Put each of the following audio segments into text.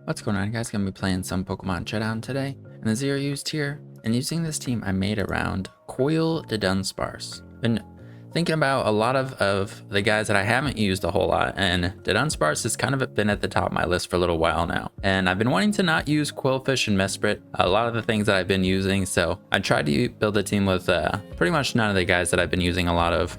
What's going on, guys? Gonna be playing some Pokemon Showdown today in the ZeroUsed tier, and using this team I made around Coil Dudunsparce. Been thinking about a lot of the guys that I haven't used a whole lot, and Dudunsparce has kind of been at the top of my list for a little while now. And I've been wanting to not use Quillfish and Mesprit, a lot of the things that I've been using, so I tried to build a team with pretty much none of the guys that I've been using a lot of.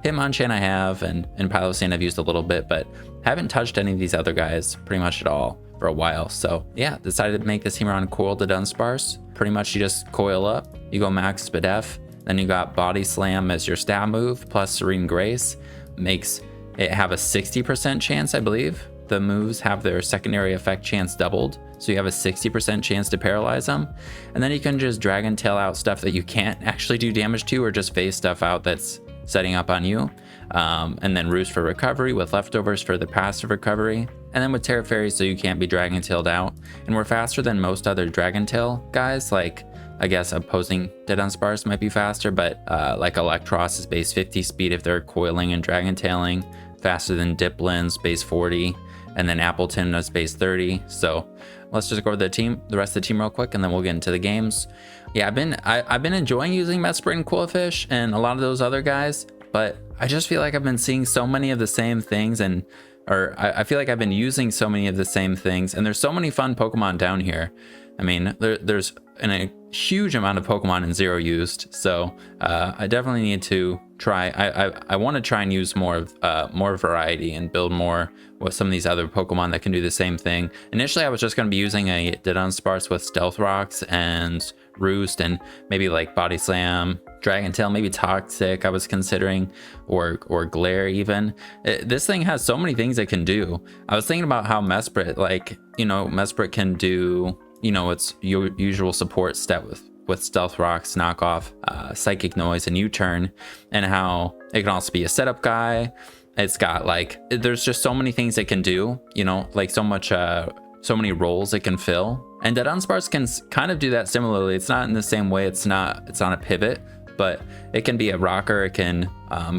Hitmonchan I have, and Pilosand I've used a little bit, but haven't touched any of these other guys pretty much at all for a while. So yeah, decided to make this team around Coil Dudunsparce. Pretty much you just coil up, you go max Spadef, then you got Body Slam as your stab move, plus Serene Grace. Makes it have a 60% chance, I believe. The moves have their secondary effect chance doubled, so you have a 60% chance to paralyze them. And then you can just Dragon Tail out stuff that you can't actually do damage to, or just phase stuff out that's setting up on you. And then Roost for recovery, with leftovers for the passive recovery. And then with Terra Fairy, so you can't be Dragon Tailed out. And we're faster than most other Dragon Tail guys, like I guess opposing Dudunsparce might be faster, but like Electros is base 50 speed if they're coiling and Dragon Tailing, faster than Diplin's base 40, and then Appleton is base 30. So let's just go over the rest of the team real quick, and then we'll get into the games. Yeah, I've been enjoying using Mesprit and Quillfish and a lot of those other guys, but I just feel like I've been seeing so many of the same things, or I feel like I've been using so many of the same things, and there's so many fun Pokemon down here. I mean, there's a huge amount of Pokemon in ZeroUsed, so I definitely need to try. I want to try and use more variety and build more with some of these other Pokemon that can do the same thing. Initially, I was just going to be using a Dudunsparce with Stealth Rocks and Roost, and maybe like Body Slam, Dragon Tail, maybe Toxic I was considering, or Glare even. This thing has so many things it can do. I was thinking about how Mesprit, like, Mesprit can do, its usual support step with Stealth Rocks, Knockoff, Psychic Noise, and U-Turn, and how it can also be a setup guy. It's got there's just so many things it can do, like so many roles it can fill. And Dudunsparce can kind of do that similarly. It's not in the same way. It's not a pivot, but it can be a rocker. It can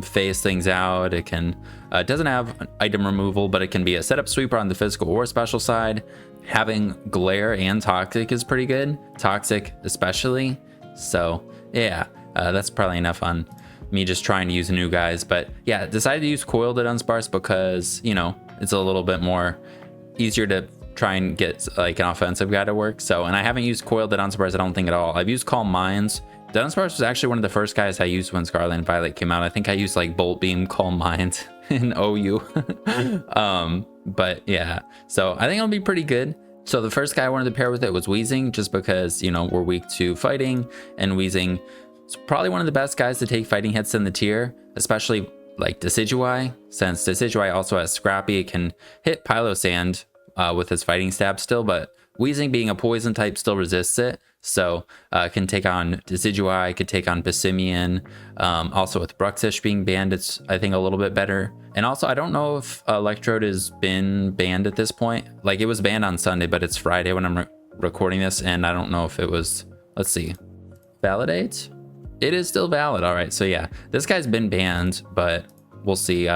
phase things out. It can doesn't have item removal, but it can be a setup sweeper on the physical or special side. Having Glare and Toxic is pretty good. Toxic especially. So yeah, that's probably enough on me just trying to use new guys. But yeah, decided to use Coil Dudunsparce because it's a little bit more easier to try and get like an offensive guy to work. So, and I haven't used Coil Dudunsparce, I don't think, at all. I've used Calm Minds. Dudunsparce was actually one of the first guys I used when Scarlet and Violet came out. I think I used like Bolt Beam, Calm Minds in OU. But yeah, so I think it'll be pretty good. So the first guy I wanted to pair with it was Weezing, just because we're weak to fighting, and Weezing is probably one of the best guys to take fighting hits in the tier, especially like Decidueye, since Decidueye also has Scrappy. It can hit Pilosand with his fighting stab still, but Weezing, being a poison type, still resists it, so can take on Decidueye, could take on Passimian. Also with Bruxish being banned, it's I think a little bit better. And also, I don't know if Electrode has been banned at this point. Like, it was banned on Sunday, but it's Friday when I'm recording this, and I don't know if it was, let's see, validate? It is still valid. All right, so yeah, this guy's been banned, but we'll see.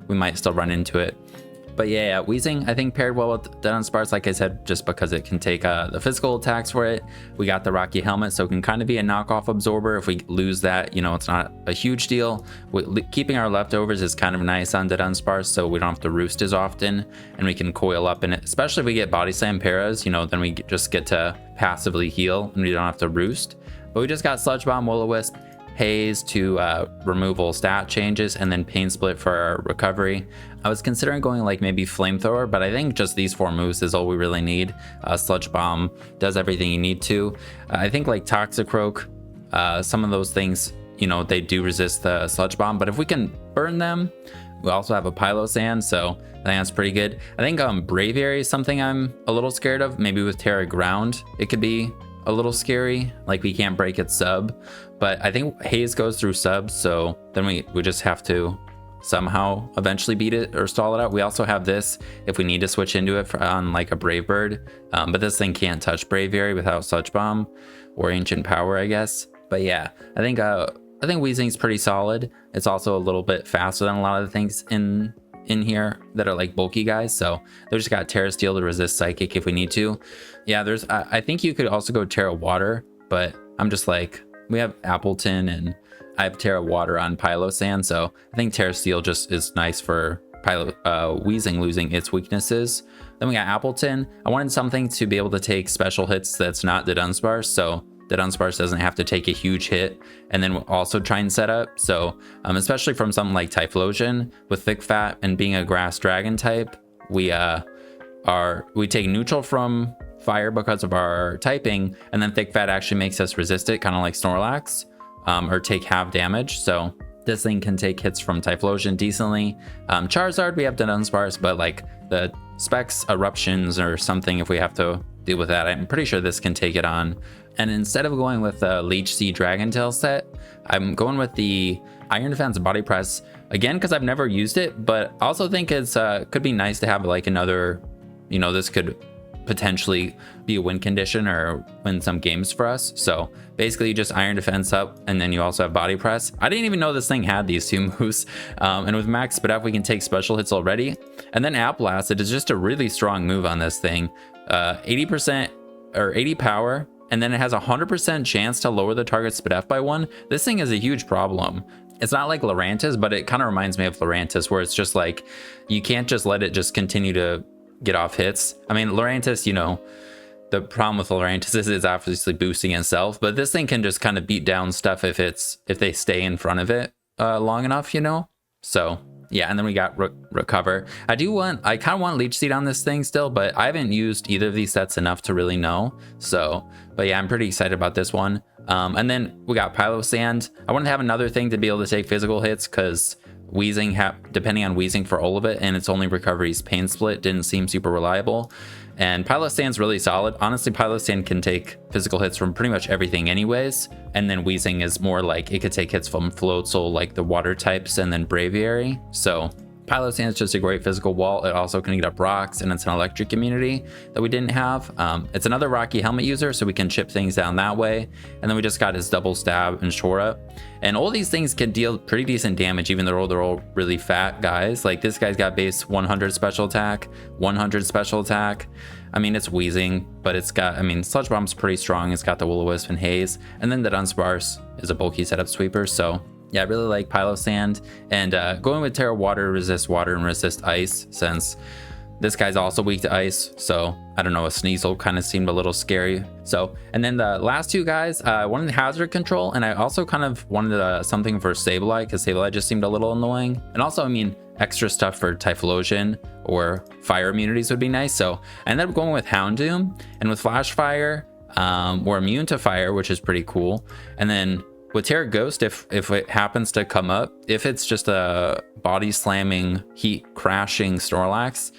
We might still run into it. But yeah, Weezing, I think, paired well with Dudunsparce, like I said, just because it can take the physical attacks for it. We got the Rocky Helmet, so it can kind of be a knockoff absorber. If we lose that, it's not a huge deal. Keeping our leftovers is kind of nice on Dudunsparce, so we don't have to roost as often, and we can coil up in it. Especially if we get Body Slam Paras, then we just get to passively heal, and we don't have to roost. But we just got Sludge Bomb, Will-O-Wisp, Haze to removal stat changes, and then Pain Split for our recovery. I was considering going like maybe Flamethrower, but I think just these 4 moves is all we really need. Sludge Bomb does everything you need to. I think like Toxicroak, some of those things, they do resist the Sludge Bomb, but if we can burn them, we also have a Pilosand, so I think that's pretty good. I think Braviary is something I'm a little scared of. Maybe with Terra Ground, it could be a little scary, like we can't break its sub, but I think Haze goes through subs, so then we just have to somehow eventually beat it or stall it out. We also have this if we need to switch into it on like a Brave Bird, but this thing can't touch Braviary without Sludge Bomb or Ancient Power, I guess. But yeah, I think Weezing's pretty solid. It's also a little bit faster than a lot of the things in in here that are like bulky guys. So they just got Terra Steel to resist Psychic if we need to. Yeah, there's I think you could also go Terra Water, but I'm just like, we have Appleton and I have Terra Water on Pylo Sand, so I think Terra Steel just is nice for Weezing losing its weaknesses. Then we got Appleton. I wanted something to be able to take special hits that's not the Dunsparce, so the Dunsparce doesn't have to take a huge hit and then also try and set up. So especially from something like Typhlosion with Thick Fat and being a grass dragon type, we take neutral from fire because of our typing, and then Thick Fat actually makes us resist it, kind of like Snorlax, or take half damage. So this thing can take hits from Typhlosion decently. Charizard, we have the Dunsparce, but like the Specs Eruptions or something, if we have to deal with that, I'm pretty sure this can take it on. And instead of going with the Leech Seed Dragon Tail set, I'm going with the Iron Defense Body Press again because I've never used it, but I also think it's could be nice to have like another, you know, this could potentially be a win condition or win some games for us. So basically you just Iron Defense up and then you also have Body Press. I didn't even know this thing had these two moves. And with Max Speed Up we can take special hits already. And then App Blast, it is just a really strong move on this thing. 80% or 80 power, and then it has a 100% chance to lower the target Speed F by 1. This thing is a huge problem. It's not like Lurantis, but it kind of reminds me of Lurantis, where it's just like, you can't just let it just continue to get off hits. I mean, Lurantis, you know, the problem with Lurantis is it's obviously boosting itself, but this thing can just kind of beat down stuff if they stay in front of it long enough, you know? So yeah, and then we got Recover. I kind of want Leech Seed on this thing still, but I haven't used either of these sets enough to really know. So, but yeah, I'm pretty excited about this one. And then we got Pylo Sand. I wanted to have another thing to be able to take physical hits because Weezing, depending on Weezing for all of it, and its only recovery's Pain Split, didn't seem super reliable. And Pylo Sand's really solid. Honestly, Pylo Sand can take physical hits from pretty much everything anyways. And then Weezing is more like, it could take hits from Floatzel, like the water types, and then Braviary. So Pylo Sand is just a great physical wall. It also can eat up rocks, and it's an electric immunity that we didn't have. It's another Rocky Helmet user, so we can chip things down that way. And then we just got his Double Stab and Shore Up. And all these things can deal pretty decent damage, even though they're all really fat guys. Like this guy's got base 100 special attack, 100 special attack. I mean, it's Weezing, but it's got, I mean, Sludge Bomb's pretty strong. It's got the Will-O-Wisp and Haze. And then the Dunsparce is a bulky setup sweeper. So yeah, I really like Pylo Sand. And going with Terra Water, resist water and resist ice, since this guy's also weak to ice. So I don't know, a Sneasel kind of seemed a little scary. So, and then the last two guys, I wanted Hazard Control, and I also kind of wanted something for Sableye, because Sableye just seemed a little annoying. And also, I mean, extra stuff for Typhlosion or fire immunities would be nice. So I ended up going with Houndoom, and with Flash Fire, we're immune to fire, which is pretty cool. And then with Terra Ghost, if it happens to come up, if it's just a body slamming, heat crashing Snorlax,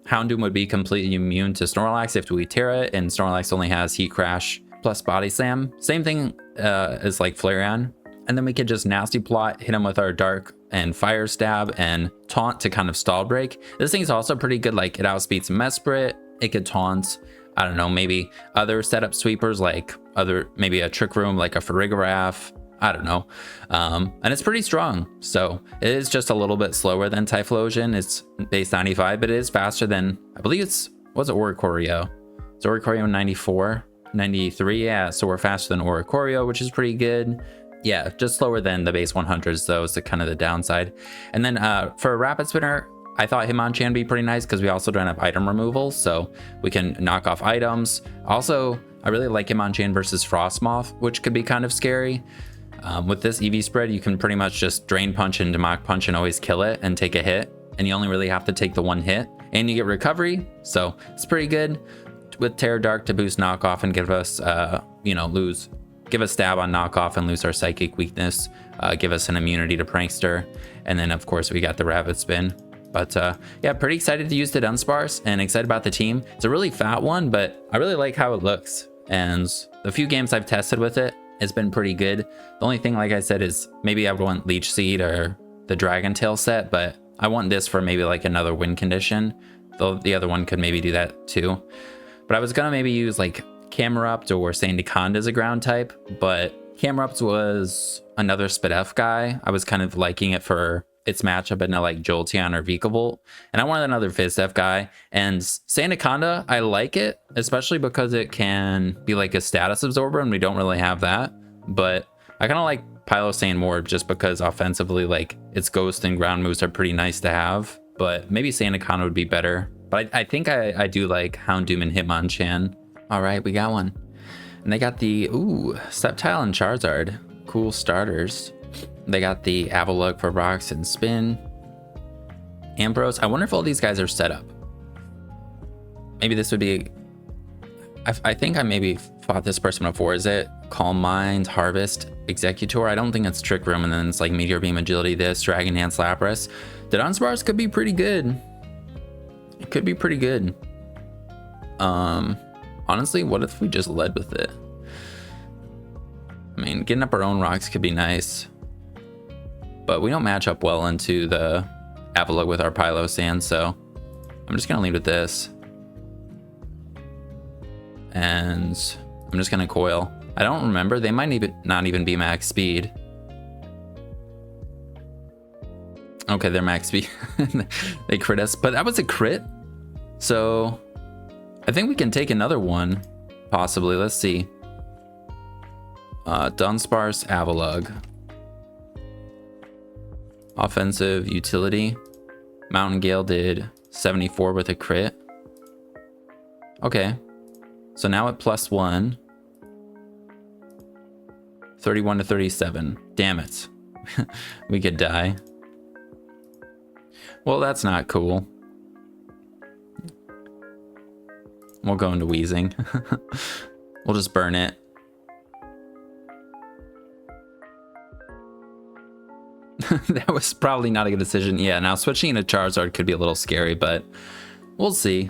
Houndoom would be completely immune to Snorlax if we Terra it, and Snorlax only has heat crash plus body slam. Same thing as like Flareon. And then we could just Nasty Plot, hit him with our Dark and Fire Stab and Taunt to kind of stall break. This thing's also pretty good, like it outspeeds Mesprit, it could taunt, I don't know, maybe other setup sweepers like maybe a Trick Room like a Farigiraf, I don't know. And it's pretty strong. So it is just a little bit slower than Typhlosion. It's base 95, but it is faster than, I believe what's it, Oricorio? It's Oricorio 94, 93, yeah. So we're faster than Oricorio, which is pretty good. Yeah, just slower than the base 100s though, is kind of the downside. And then for a Rapid Spinner, I thought Hitmonchan would be pretty nice because we also don't have item removal, so we can knock off items. Also, I really like Hitmonchan versus Frostmoth, which could be kind of scary. With this EV spread, you can pretty much just Drain Punch and Mach Punch and always kill it and take a hit. And you only really have to take the one hit. And you get recovery, so it's pretty good. With Terra Dark to boost knockoff and give us, give a stab on knockoff and lose our psychic weakness. Give us an immunity to Prankster. And then, of course, we got the Rapid Spin. But yeah, pretty excited to use the Dunsparce and excited about the team. It's a really fat one, but I really like how it looks. And the few games I've tested with it, it's been pretty good. The only thing, like I said, is maybe I would want Leech Seed or the Dragon Tail set, but I want this for maybe like another win condition. Though the other one could maybe do that too. But I was gonna maybe use like Camerupt or Sandaconda as a ground type, but Camerupt was another Spidef guy. I was kind of liking it for its matchup into like Jolteon or Vikavolt. And I wanted another Fizdef guy. And Sandaconda, I like it, especially because it can be like a status absorber, and we don't really have that. But I kind of like Pylosane more just because offensively, like its ghost and ground moves are pretty nice to have. But maybe Sandaconda would be better. But I think I do like Houndoom and Hitmonchan. All right, we got one. And they got the, Sceptile and Charizard. Cool starters. They got the Avalugg for Rocks and Spin. Ampharos. I wonder if all these guys are set up. Maybe this would be... I think I maybe fought this person before. Is it Calm Mind, Harvest, Executor? I don't think it's Trick Room, and then it's like Meteor Beam, Agility, this, Dragon Dance, Lapras. Dudunsparce could be pretty good. It could be pretty good. Honestly, what if we just led with it? I mean, getting up our own rocks could be nice. But we don't match up well into the Avalugg with our Pylosane, so I'm just going to lead with this. And I'm just going to Coil. I don't remember. They might not even be max speed. Okay, they're max speed. They crit us, but that was a crit. So I think we can take another one, possibly. Let's see. Dunsparce, Avalugg. Offensive, utility. Mountain Gale did 74 with a crit. Okay. So now at +1. 31 to 37. Damn it. We could die. Well, that's not cool. We'll go into Wheezing. We'll just burn it. That was probably not a good decision. Yeah, now switching to Charizard could be a little scary, but we'll see.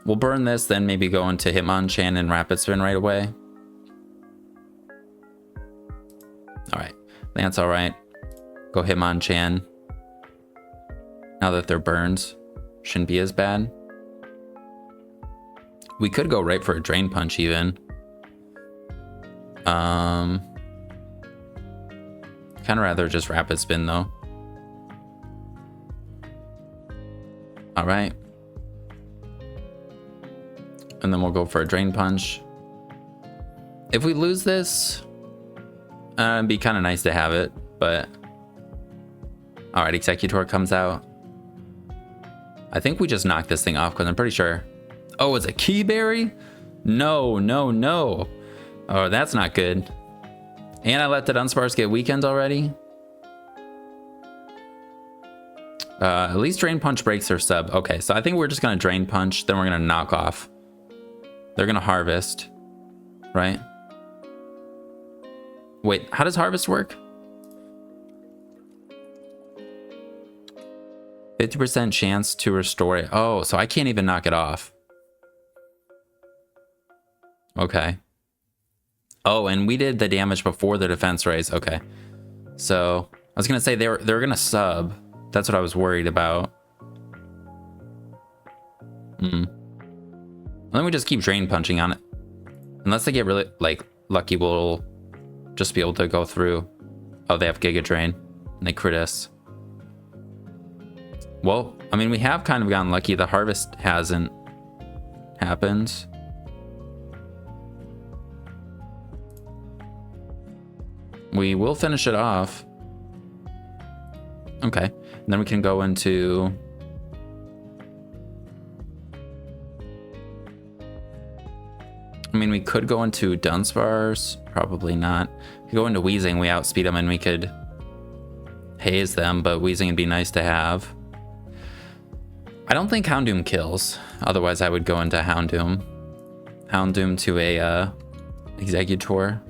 We'll burn this, then maybe go into Hitmonchan and Rapid Spin right away. Alright, that's alright. Go Hitmonchan. Now that they're burned, shouldn't be as bad. We could go right for a Drain Punch even. Kind of rather just Rapid Spin though. All right. And then we'll go for a Drain Punch. If we lose this, it'd be kind of nice to have it, but... All right, Executor comes out. I think we just knocked this thing off because I'm pretty sure... Oh, it's a Key Berry? No, no, no. Oh, that's not good. And I let the Dunsparce get weakened already. At least Drain Punch breaks their sub. Okay, so I think we're just going to Drain Punch. Then we're going to knock off. They're going to Harvest. Right? Wait, how does Harvest work? 50% chance to restore it. Oh, so I can't even knock it off. Okay. Oh, and we did the damage before the defense raise. Okay. So I was gonna say they're gonna sub. That's what I was worried about. And then we just keep Drain Punching on it. Unless they get really like lucky, we'll just be able to go through. Oh, they have Giga Drain and they crit us. Well, I mean, we have kind of gotten lucky. The Harvest hasn't happened. We will finish it off. Okay. And then we can go into... I mean, we could go into Dunsparce. Probably not. We could go into Wheezing. We outspeed them and we could haze them, but Wheezing would be nice to have. I don't think Houndoom kills. Otherwise, I would go into Houndoom. Houndoom to a Executor.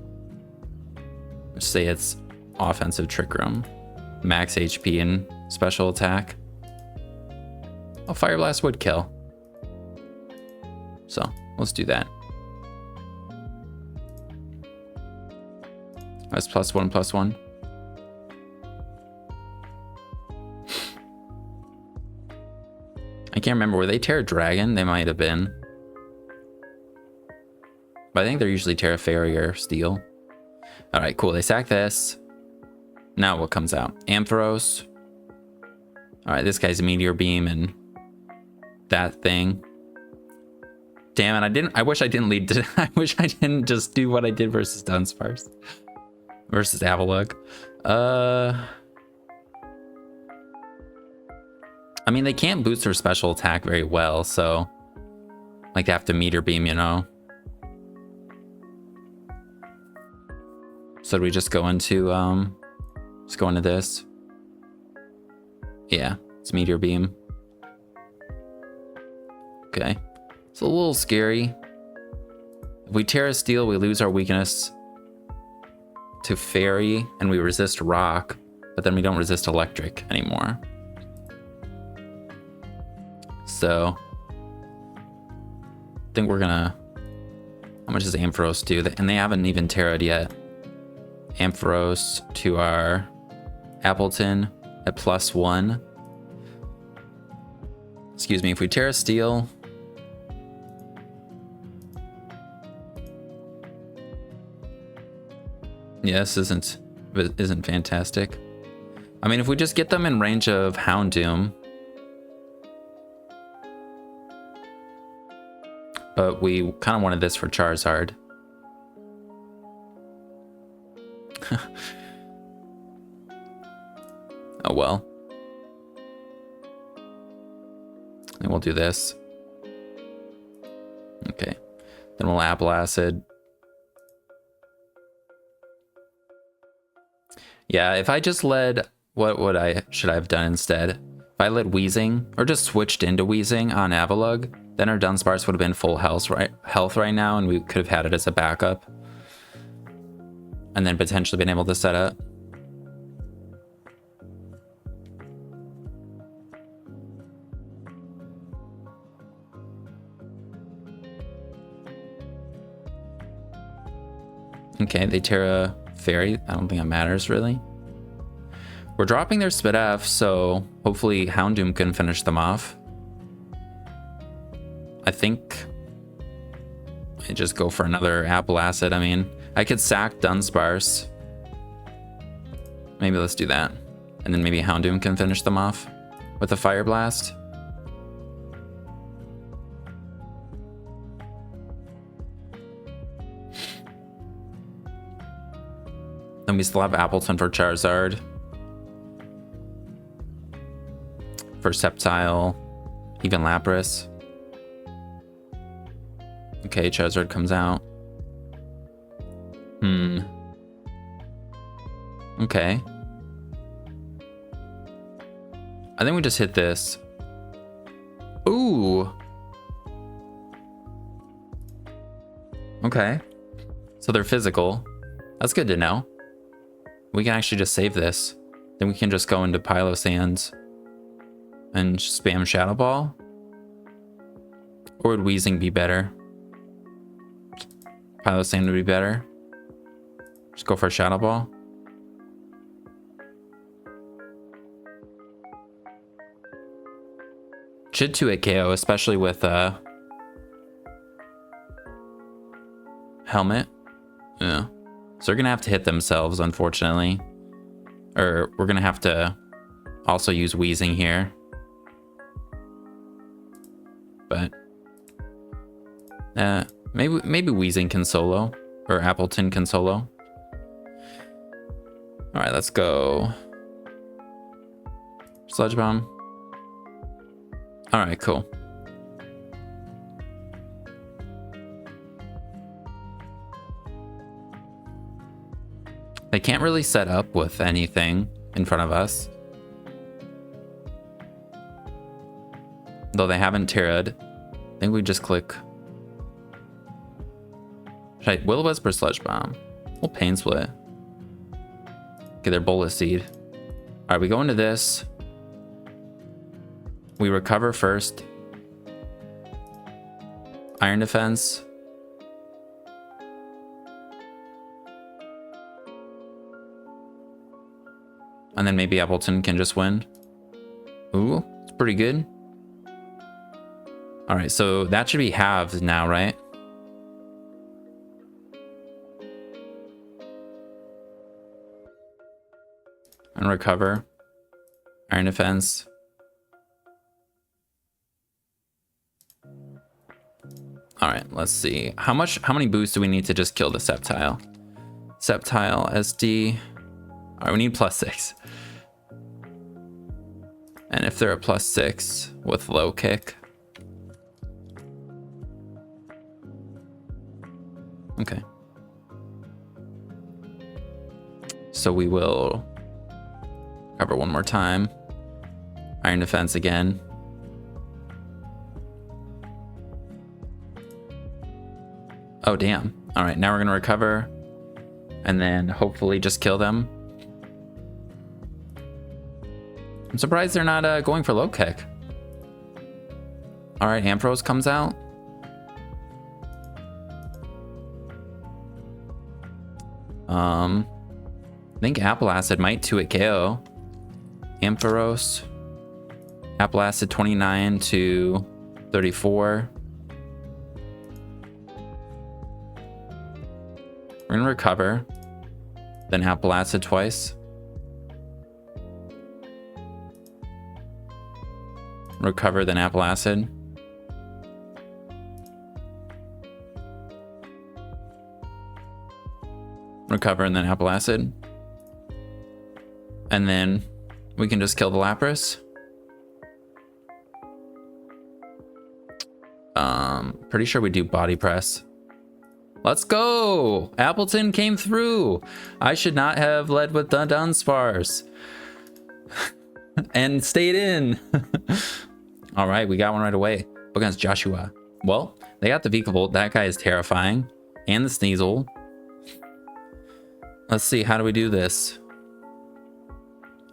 Say it's offensive Trick Room, max HP and special attack. Oh, Fire Blast would kill. So let's do that. That's +1/+1. I can't remember. Were they Terra Dragon? They might have been. But I think they're usually Terra Fairy or Steel. All right, cool. They sack this. Now what comes out? Ampharos. All right, this guy's Meteor Beam and that thing. Damn it, I wish I didn't lead to, I wish I didn't just do what I did versus Dunsparce. Versus Avalugg. I mean, they can't boost their special attack very well, so like they have to Meteor Beam, you know. So do we just go into this? Yeah, it's Meteor Beam. Okay. It's a little scary. If we Terra Steel, we lose our weakness to Fairy, and we resist Rock, but then we don't resist Electric anymore. So I think we're gonna... How much does Ampharos do? And they haven't even Terra'd yet. Ampharos to our Appleton at +1. Excuse me, if we Terra Steel... Yeah, this isn't fantastic. I mean, if we just get them in range of Houndoom, but we kind of wanted this for Charizard. Oh well. And we'll do this. Okay. Then we'll Apple Acid. Yeah, if I just led, should I have done instead? If I led Wheezing, or just switched into Wheezing on Avalugg, then our Dunsparce would have been full health right now, and we could have had it as a backup. And then potentially been able to set up. Okay, they Terra Fairy. I don't think it matters really. We're dropping their Spit F, so hopefully Houndoom can finish them off. I think I just go for another Apple Acid. I mean, I could sack Dunsparce. Maybe let's do that. And then maybe Houndoom can finish them off with a Fire Blast. Then we still have Appleton for Charizard. For Sceptile, even Lapras. Okay, Charizard comes out. Okay. I think we just hit this. Ooh. Okay. So they're physical. That's good to know. We can actually just save this. Then we can just go into Pylo Sands and spam Shadow Ball. Or would Wheezing be better? Pylo Sand would be better. Just go for a Shadow Ball. Should 2-hit KO, especially with Helmet. Yeah. So they're gonna have to hit themselves, unfortunately. Or we're gonna have to also use Wheezing here. But maybe Wheezing can solo, or Appleton can solo. All right, let's go. Sludge Bomb. All right, cool. They can't really set up with anything in front of us. Though they haven't Terra'd. I think we just click. Should I Will-O-Wisp or Sludge Bomb? We'll Pain Split. Okay, they're Bullet Seed. Alright, we go into this. We recover first. Iron Defense. And then maybe Appleton can just win. Ooh, it's pretty good. All right, so that should be halved now, right? And recover. Iron Defense. All right, let's see. How many boosts do we need to just kill the Sceptile? Sceptile, SD. All right, we need +6. And if they're a +6 with low kick. Okay. So we will cover one more time. Iron defense again. Oh, damn. All right, now we're gonna recover and then hopefully just kill them. I'm surprised they're not going for low kick. All right, Ampharos comes out. I think Apple Acid might 2-hit KO. Ampharos. Apple Acid 29 to 34. We're gonna recover. Then Apple Acid twice. Recover, then Apple Acid. Recover, and then Apple Acid. And then we can just kill the Lapras. Pretty sure we do body press. Let's go! Appleton came through. I should not have led with Dudunsparce. And stayed in. All right, we got one right away against Joshua. Well, they got the Vikavolt. That guy is terrifying. And the Sneasel. Let's see, how do we do this?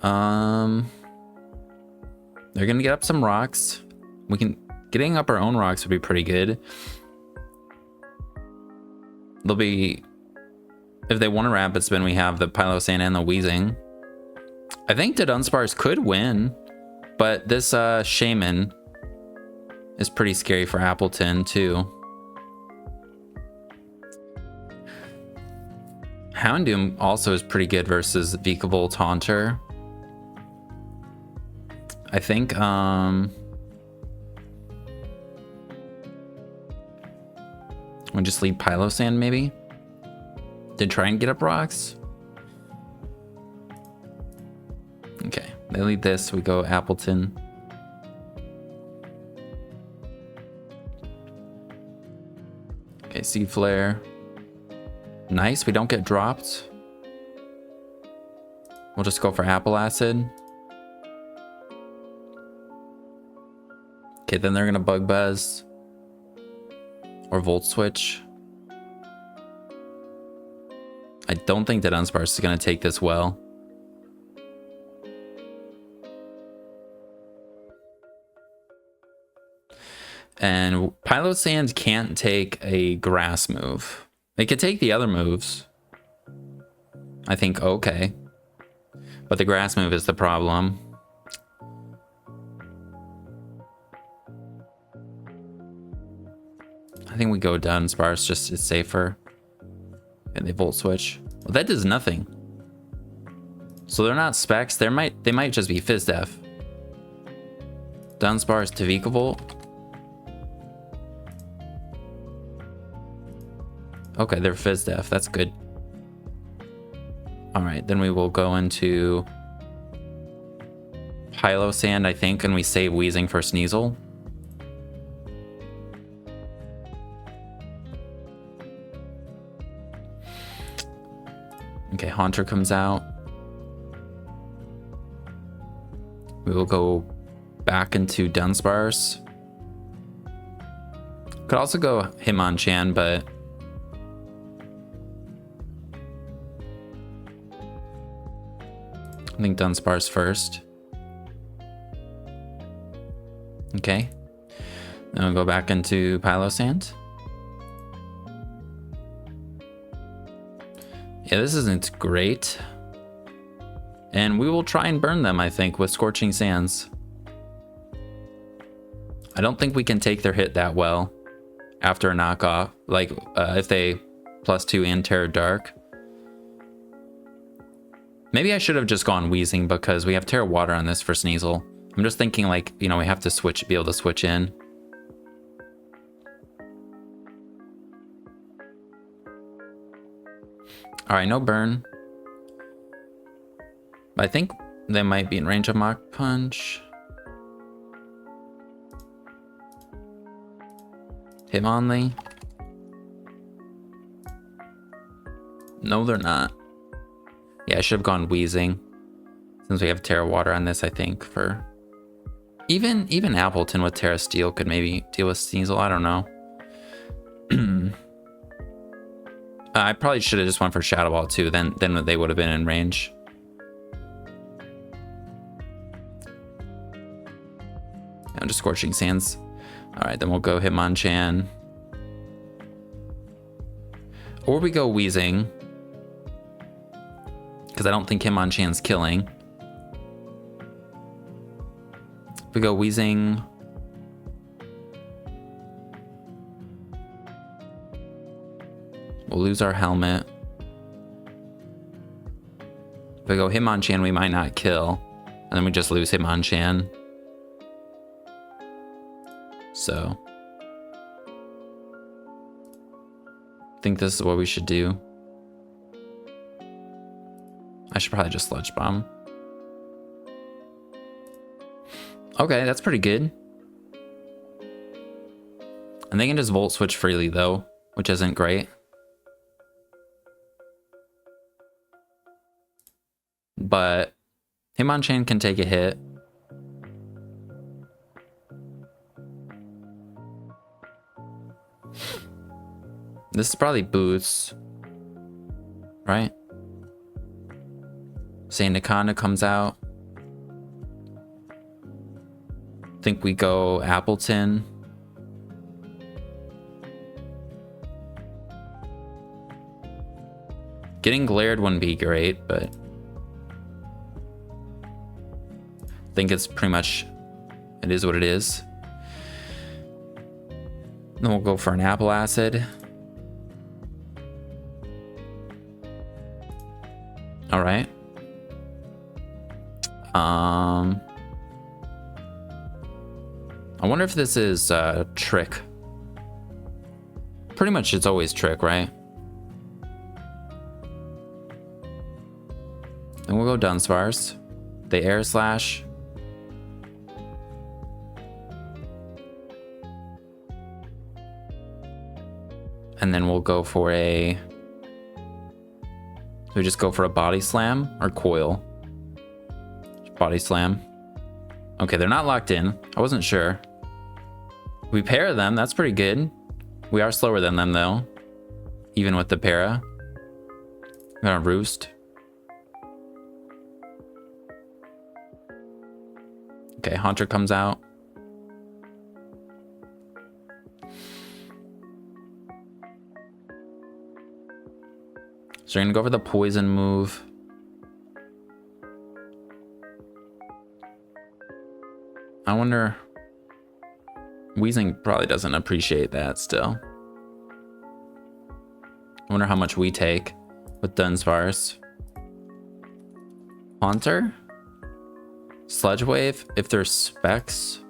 They're gonna get up some rocks. Getting up our own rocks would be pretty good. They'll be, if they want a Rapid Spin, we have the Pylosand and the Weezing. I think Dudunsparce could win, but this Shaman is pretty scary for Appleton too. Houndoom also is pretty good versus Vikavolt Haunter. I think we'll just leave Pylosand maybe to try and get up rocks. Okay, they lead this, we go Appleton. Okay, Seed Flare. Nice, we don't get dropped. We'll just go for Apple Acid. Okay, then they're gonna Bug Buzz. Or Volt Switch. I don't think that Dudunsparce is gonna take this well. And Pylosand can't take a grass move. They could take the other moves. I think okay. But the grass move is the problem. I think we go Dudunsparce, just it's safer. And they Volt Switch. Well, that does nothing. So they're not specs. They might just be Fizz Def. Dudunsparce to Vikavolt. Okay, they're Fizz Def. That's good. All right, then we will go into Pylosand, I think, and we save Weezing for Sneasel. Okay, Haunter comes out. We will go back into Dudunsparce. Could also go Hitmonchan, but I think Dudunsparce first. Okay. Then we'll go back into Pylosand. Yeah, this isn't great. And we will try and burn them, I think, with Scorching Sands. I don't think we can take their hit that well after a knockoff. Like, if they +2 and Terra Dark. Maybe I should have just gone Weezing because we have Terra Water on this for Sneasel. I'm just thinking like, you know, we have to be able to switch in. All right, no burn. I think they might be in range of Mach Punch. Hitmonlee. No, they're not. Yeah, I should have gone Wheezing. Since we have Terra Water on this, I think, for... Even Appleton with Terra Steel could maybe deal with Sneasel. I don't know. I probably should have just went for Shadow Ball too. Then they would have been in range. I'm just Scorching Sands. All right, then we'll go Hitmonchan. Or we go Wheezing. Because I don't think Hitmonchan's killing. If we go Wheezing. We'll lose our helmet. If we go Hitmonchan, we might not kill. And then we just lose Hitmonchan. So. I think this is what we should do. I should probably just Sludge Bomb. Okay, that's pretty good. And they can just Volt Switch freely though, which isn't great. But Hitmonchan can take a hit. This is probably Boots, right? Sandaconda comes out. Think we go Appleton. Getting glared wouldn't be great, but I think it's pretty much, it is what it is. Then we'll go for an Apple Acid. All right. I wonder if this is Trick. Pretty much it's always Trick, right? Then we'll go Dunsparce. They Air Slash. And then we'll go for a... we just go for a Body Slam or Coil? Body Slam. Okay, they're not locked in. I wasn't sure. We pair them. That's pretty good. We are slower than them, though. Even with the para. We're gonna Roost. Okay, Haunter comes out. So we're gonna go for the Poison move. I wonder... Wheezing probably doesn't appreciate that still. I wonder how much we take with Dunsparce. Haunter? Sludge Wave, if there's specs.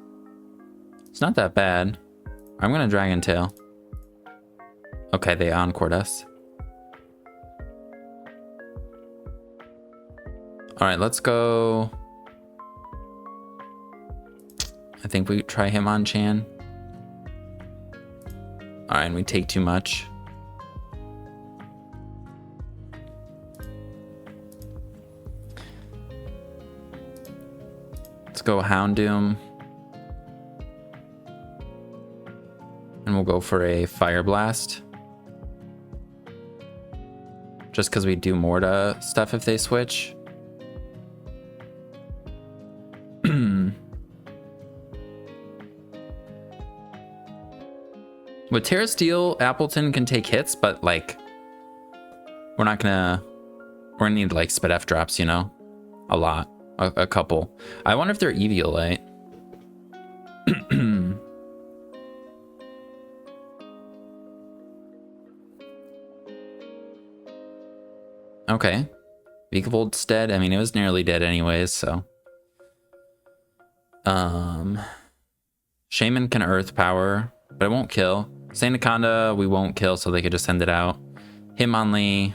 It's not that bad. I'm gonna Dragon Tail. Okay, they Encored us. Alright, let's go. I think we try Hitmonchan. Alright, and we take too much. Let's go Houndoom. And we'll go for a Fire Blast. Just because we do more to stuff if they switch. With Terra Steel, Appleton can take hits, but like, we're gonna need like Spit F drops, you know? A lot. A couple. I wonder if they're Eviolite. Okay. Vikavold's dead. I mean, it was nearly dead anyways, so. Shaman can Earth Power, but it won't kill. Sandaconda, we won't kill, so they could just send it out. Hitmonlee.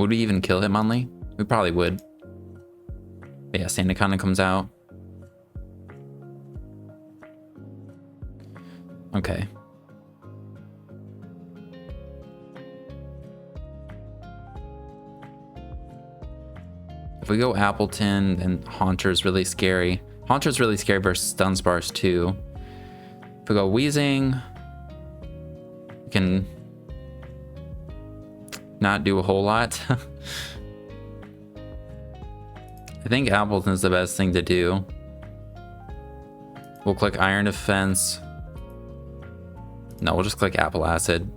Would we even kill Hitmonlee? We probably would. But yeah, Sandaconda comes out. Okay. If we go Appleton, then Haunter's really scary. Haunter's really scary versus Dunsparce too. If we go Wheezing, we can not do a whole lot. I think Appleton's the best thing to do. We'll click Iron Defense. No, we'll just click Apple Acid.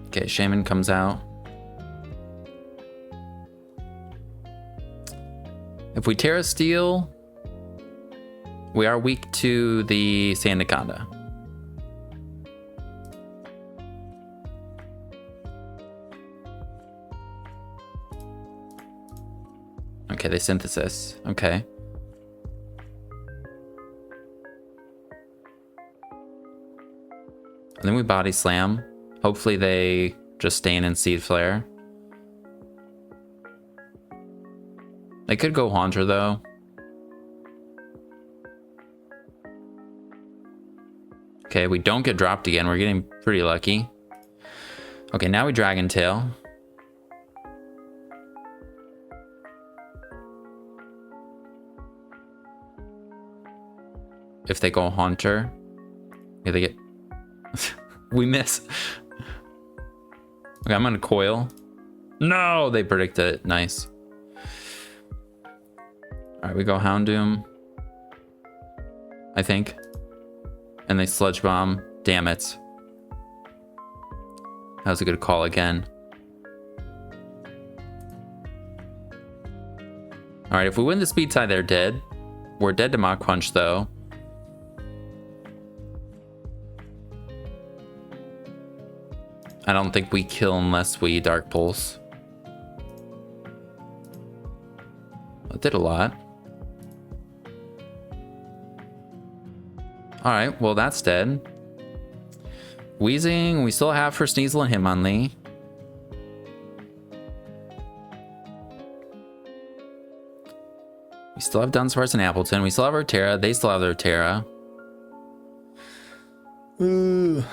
Okay, Shaman comes out. If we Terra Steel, we are weak to the Sandaconda. Okay, they Synthesis. Okay. And then we Body Slam. Hopefully they just stay in Seed Flare. They could go Haunter though. Okay, we don't get dropped again. We're getting pretty lucky. Okay, now we Dragon Tail. If they go Haunter, yeah, they get... we miss. Okay, I'm gonna Coil. No, they predicted it. Nice. All right, we go Houndoom, I think. And they Sludge Bomb. Damn it. That was a good call again. All right, if we win the speed tie, they're dead. We're dead to Mach Punch though. I don't think we kill unless we Dark Pulse. It did a lot. Alright, well that's dead. Wheezing, we still have for Sneasel and Hitmonlee. We still have Dunsparce and Appleton. We still have our Terra. They still have their Terra. Ooh.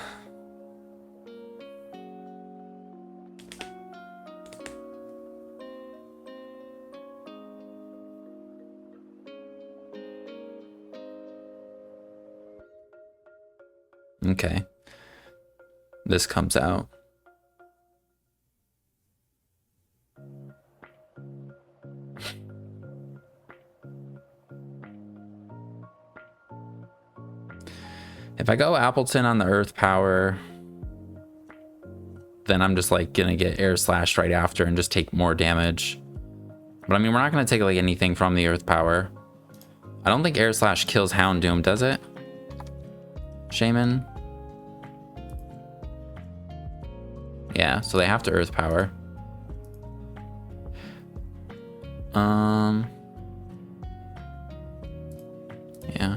Okay. This comes out. If I go Appleton on the Earth Power, then I'm just like gonna get Air Slashed right after and just take more damage. But I mean, we're not gonna take like anything from the Earth Power. I don't think Air Slash kills Houndoom, does it? Shaman? Yeah, so they have to Earth Power. Yeah.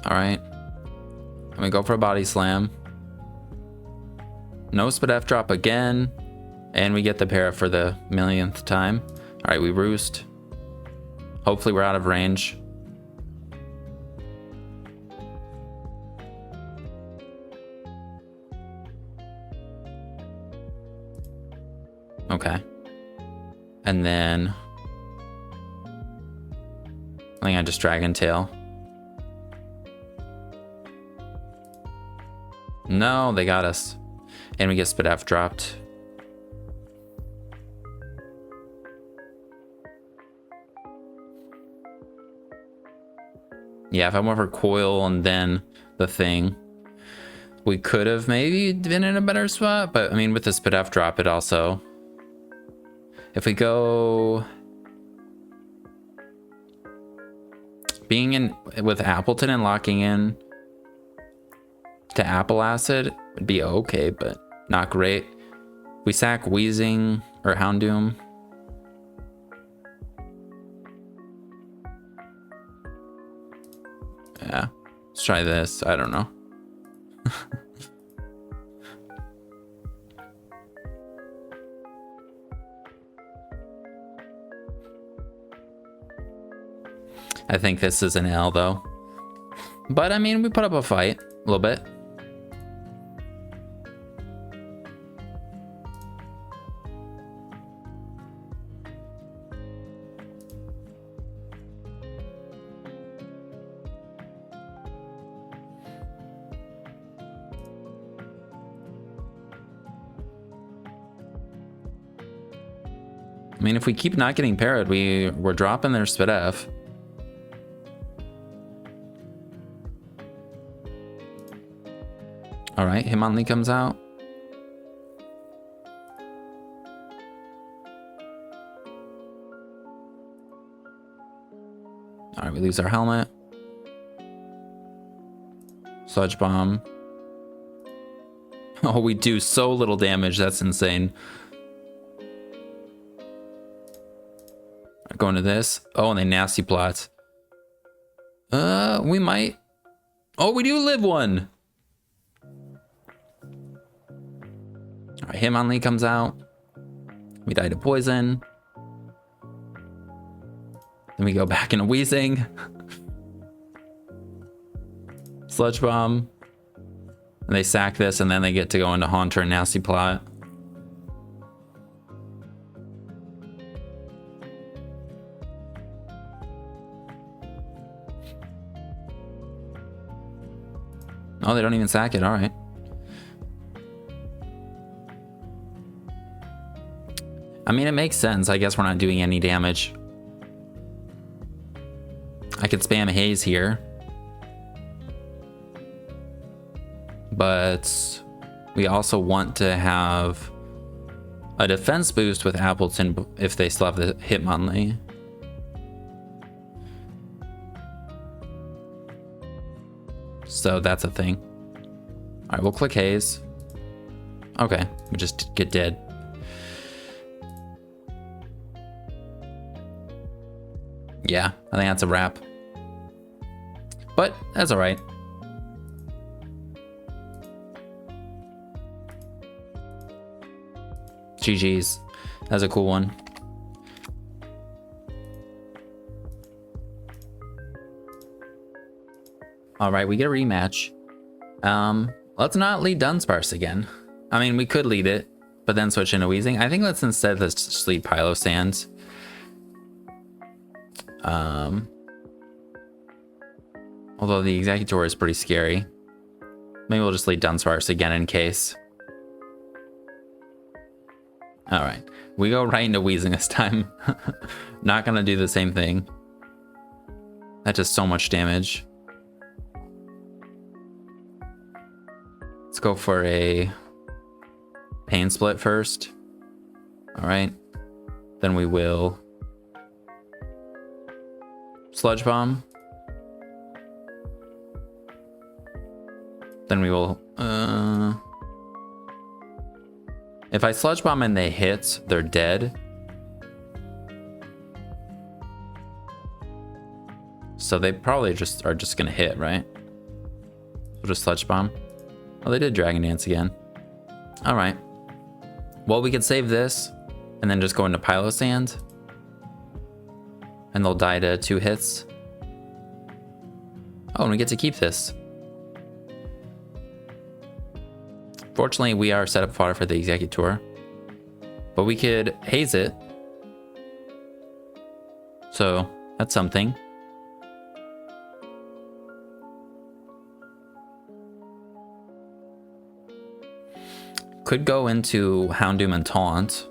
All right. I'm gonna go for a Body Slam. No Spit F drop again. And we get the para for the millionth time. All right, we Roost. Hopefully we're out of range. Okay. And then I think I just Dragon Tail. No, they got us. And we get Spit F dropped. Yeah, if I went for Coil and then the thing, we could have maybe been in a better spot. But I mean, with the Spit F drop, it also... If we go... Being in with Appleton and locking in to Apple Acid would be okay, but not great. We sack Wheezing or Houndoom. Yeah, let's try this. I don't know. I think this is an L though. But I mean, we put up a fight a little bit. I mean, if we keep not getting parried, we're dropping their Spit F. All right, Hitmonlee comes out. All right, we lose our helmet. Sludge Bomb. Oh, we do so little damage. That's insane. Going to this. Oh, and they nasty plot. We might. Oh, we do live one. All right, Hitmonlee comes out. We die to poison. Then we go back into Wheezing. Sludge Bomb. And they sack this, and then they get to go into Haunter and Nasty Plot. Oh, they don't even sack it. All right. I mean, it makes sense. I guess we're not doing any damage. I could spam Haze here. But we also want to have a defense boost with Appleton if they still have the Hitmonlee. So that's a thing. All right, we'll click Haze. Okay, we just get dead. Yeah, I think that's a wrap. But that's all right. GG's. That's a cool one. All right, we get a rematch. Let's not lead Dunsparce again. I mean, we could lead it, but then switch into Wheezing. I think let's instead just lead Pilosand. Although the Executor is pretty scary. Maybe we'll just lead Dunsparce again in case. All right, we go right into Wheezing this time. Not gonna do the same thing. That does so much damage. Let's go for a Pain Split first. All right, then we will Sludge Bomb. Then we will, if I Sludge Bomb and they hit, they're dead. So they probably are just gonna hit, right? We'll just Sludge Bomb. Oh, they did Dragon Dance again. All right. Well, we could save this and then just go into Pilosand. And they'll die to 2 hits. Oh, and we get to keep this. Fortunately, we are set up fodder for the Executor. But we could Haze it. So, that's something. Could go into Houndoom and Taunt.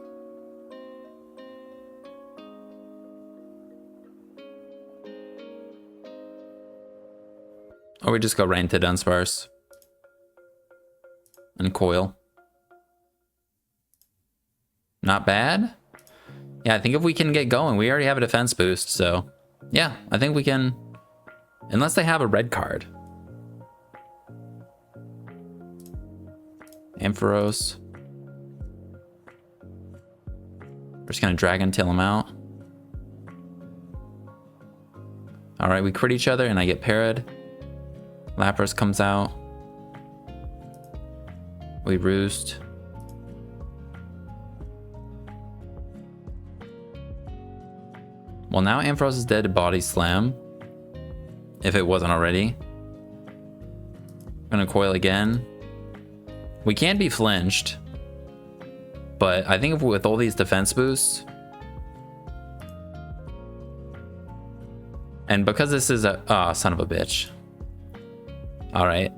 Or we just go right into Dunsparce. And Coil. Not bad. Yeah, I think if we can get going, we already have a defense boost, so yeah, I think we can, unless they have a red card. Ampharos. We're just gonna Dragon Tail him out. Alright, we crit each other and I get parried. Lapras comes out. We roost. Well, now Ampharos is dead to Body Slam. If it wasn't already. Gonna Coil again. We can't be flinched. But I think with all these defense boosts. And because this is a... Oh, son of a bitch. Alright.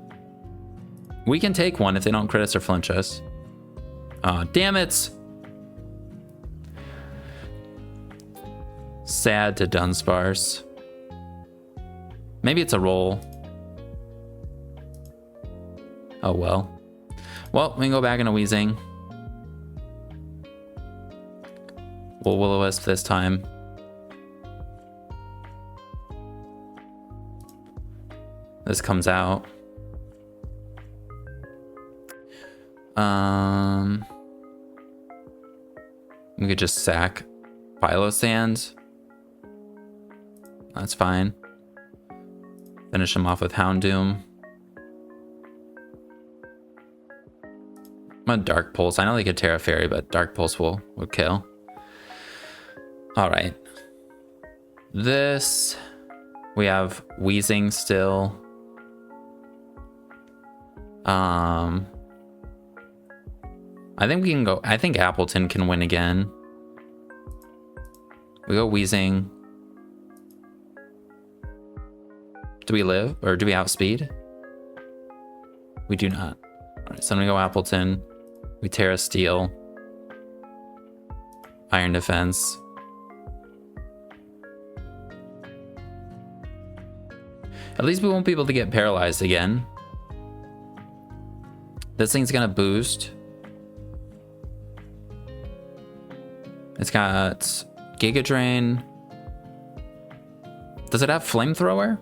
We can take one if they don't crit us or flinch us. Damn it! Sad to Dunsparce. Maybe it's a roll. Oh well. Well, we can go back into Weezing. We'll Will-O-Wisp this time. This comes out. We could just sack Philo Sands. That's fine. Finish him off with Houndoom. I'm a Dark Pulse. I know they could Terra Fairy, but Dark Pulse will kill. Alright. This... We have Weezing still. I think we can go... I think Appleton can win again. We go Weezing. Do we live? Or do we outspeed? We do not. Alright, so then we go Appleton. We Terra Steel. Iron Defense. At least we won't be able to get paralyzed again. This thing's gonna boost. It's got Giga Drain. Does it have Flamethrower?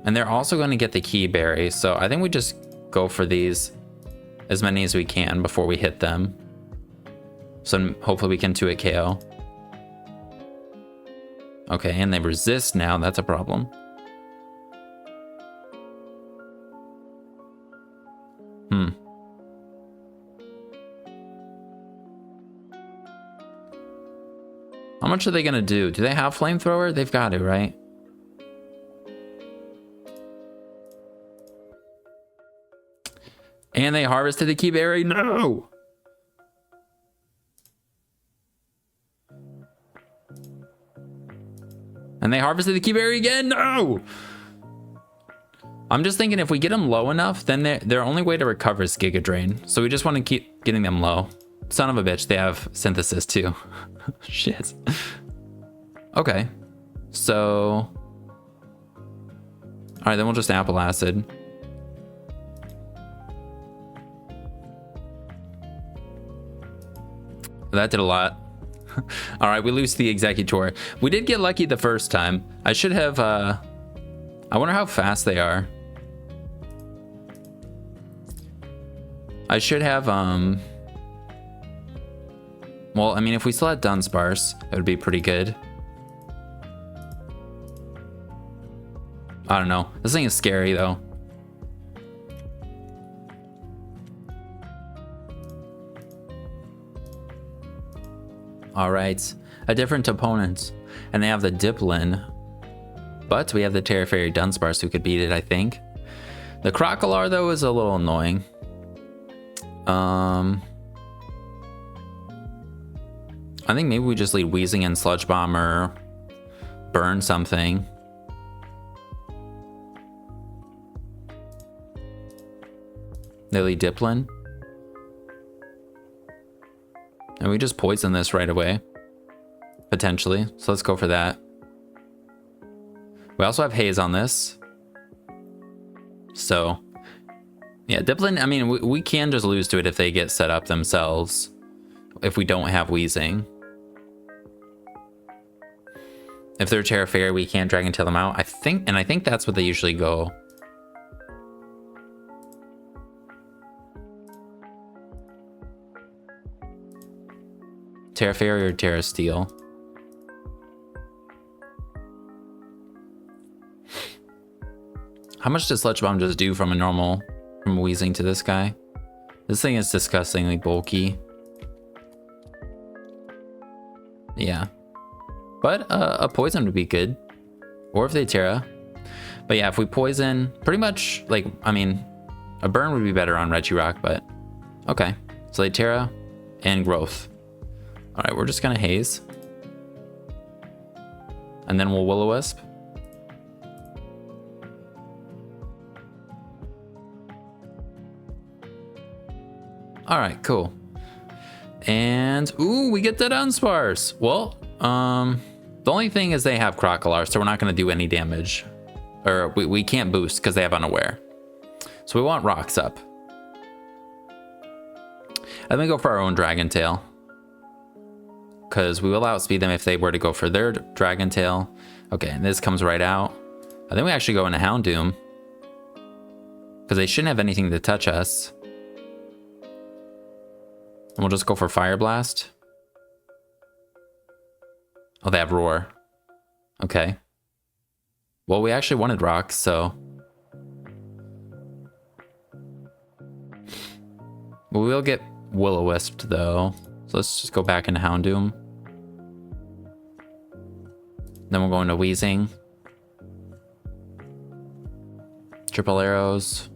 And they're also going to get the Key Berry, so I think we just go for these as many as we can before we hit them. So hopefully we can 2-hit KO. Okay, and they resist now. That's a problem. How much are they gonna do? Do they have Flamethrower? They've got to, right? And they harvested the Key Berry? No! And they harvested the Key Berry again? No! I'm just thinking if we get them low enough, then their only way to recover is Giga Drain. So we just want to keep getting them low. Son of a bitch, they have Synthesis too. Shit. Okay. So... Alright, then we'll just Apple Acid. That did a lot. Alright, we lose the Executor. We did get lucky the first time. I should have... I wonder how fast they are. I should have... Well, I mean, if we still had Dunsparce, it would be pretty good. I don't know. This thing is scary, though. All right, a different opponent. And they have the Diplin. But we have the Terra Fairy Dunsparce who could beat it, I think. The Crocolar, though, is a little annoying. I think maybe we just lead Weezing and Sludge Bomb or burn something. They lead Diplin. And we just poison this right away. Potentially. So let's go for that. We also have Haze on this. So, yeah, Diplin, I mean, we can just lose to it if they get set up themselves. If we don't have Weezing. If they're Terra Fairy, we can't Dragon Tail them out. I think that's what they usually go. Terra Fairy or Terra Steel? How much does Sludge Bomb just do from from Weezing to this guy? This thing is disgustingly bulky. Yeah. But a poison would be good. Or if they Terra. But yeah, if we poison, pretty much, like, I mean, a burn would be better on Regirock, but okay. So they Terra and Growth. All right, we're just gonna Haze. And then we'll Will-O-Wisp. All right, cool. And, ooh, we get the Dudunsparce. Well, the only thing is they have Crocodile, so we're not gonna do any damage. Or we can't boost because they have Unaware. So we want Rocks up. I'm gonna go for our own Dragon Tail. Because we will outspeed them if they were to go for their Dragon Tail. Okay, and this comes right out. I think we actually go into Houndoom. Because they shouldn't have anything to touch us. And we'll just go for Fire Blast. Oh, they have Roar. Okay. Well, we actually wanted Rocks, so... We will get Will-O-Wisped, though. So let's just go back into Houndoom. Then we'll go into Weezing. Triple Arrows.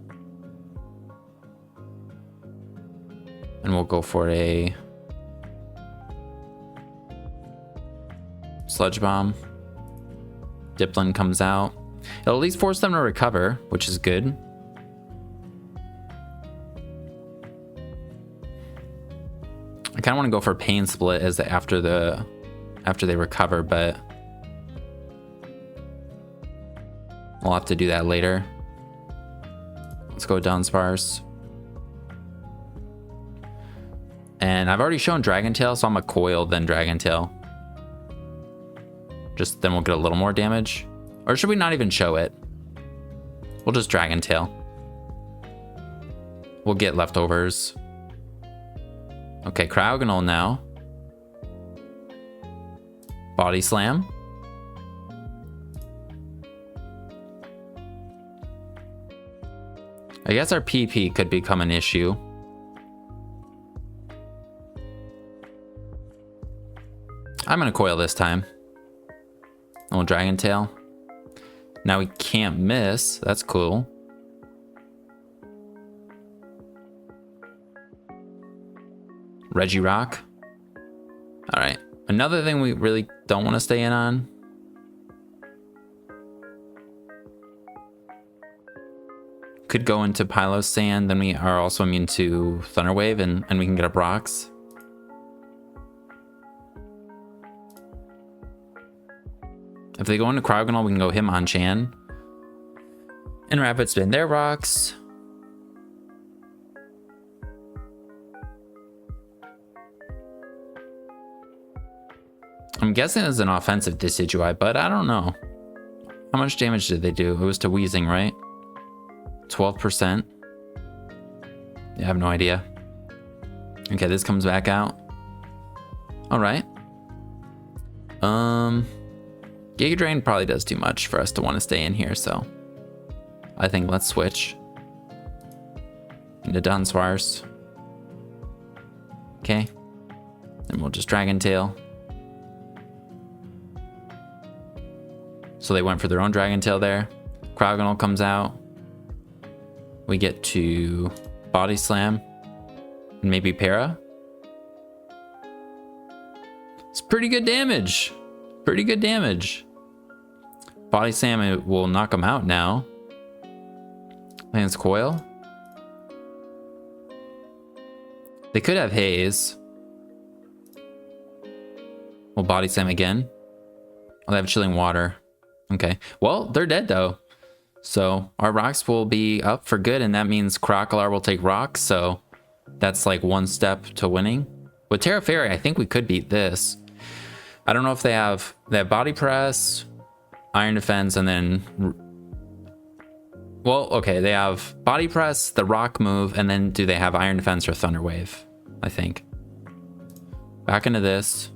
And we'll go for a... Sludge Bomb. Dipplin comes out. It'll at least force them to recover, which is good. I kind of want to go for Pain Split as after they recover, but we'll have to do that later. Let's go Dunsparce. And I've already shown Dragon Tail, so I'm a Coil then Dragon Tail. Just then we'll get a little more damage. Or should we not even show it? We'll just Dragon Tail. We'll get leftovers. Okay, Cryogonal now. Body Slam. I guess our PP could become an issue. I'm gonna Coil this time. Oh, Dragon Tail. Now we can't miss. That's cool. Regirock. All right. Another thing we really don't want to stay in on. Could go into Pylos Sand. Then we are also immune to Thunder Wave, and we can get up Rocks. If they go into Cryogonal, we can go Hitmonchan. And Rapid Spin their Rocks. I'm guessing it's an offensive Decidueye, but I don't know. How much damage did they do? It was to Weezing, right? 12%. Yeah, I have no idea. Okay, this comes back out. All right. Giga Drain probably does too much for us to want to stay in here, so I think let's switch into Dunsparce. Okay. Then we'll just Dragon Tail. So they went for their own Dragon Tail there. Cryogonal comes out. We get to Body Slam. And maybe Para. It's pretty good damage. Pretty good damage. Body Slam, it will knock him out now. Lance Coil. They could have Haze. We'll Body Slam again. Oh, they have Chilling Water. Okay. Well, they're dead though. So our Rocks will be up for good, and that means Crocodile will take Rocks. So that's like one step to winning. With Terra Fairy, I think we could beat this. I don't know if they have Body Press, Iron Defense, and then... Well, okay, they have Body Press, the Rock move, and then do they have Iron Defense or Thunder Wave? I think. Back into this.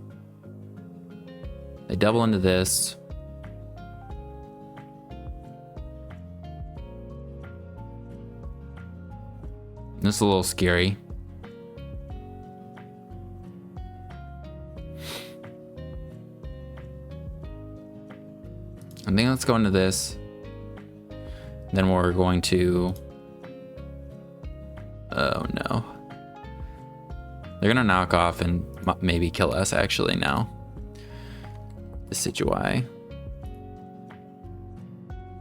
They double into this. This is a little scary. I think let's go into this. Then we're going to... Oh no. They're gonna knock off and maybe kill us actually now. Decidui.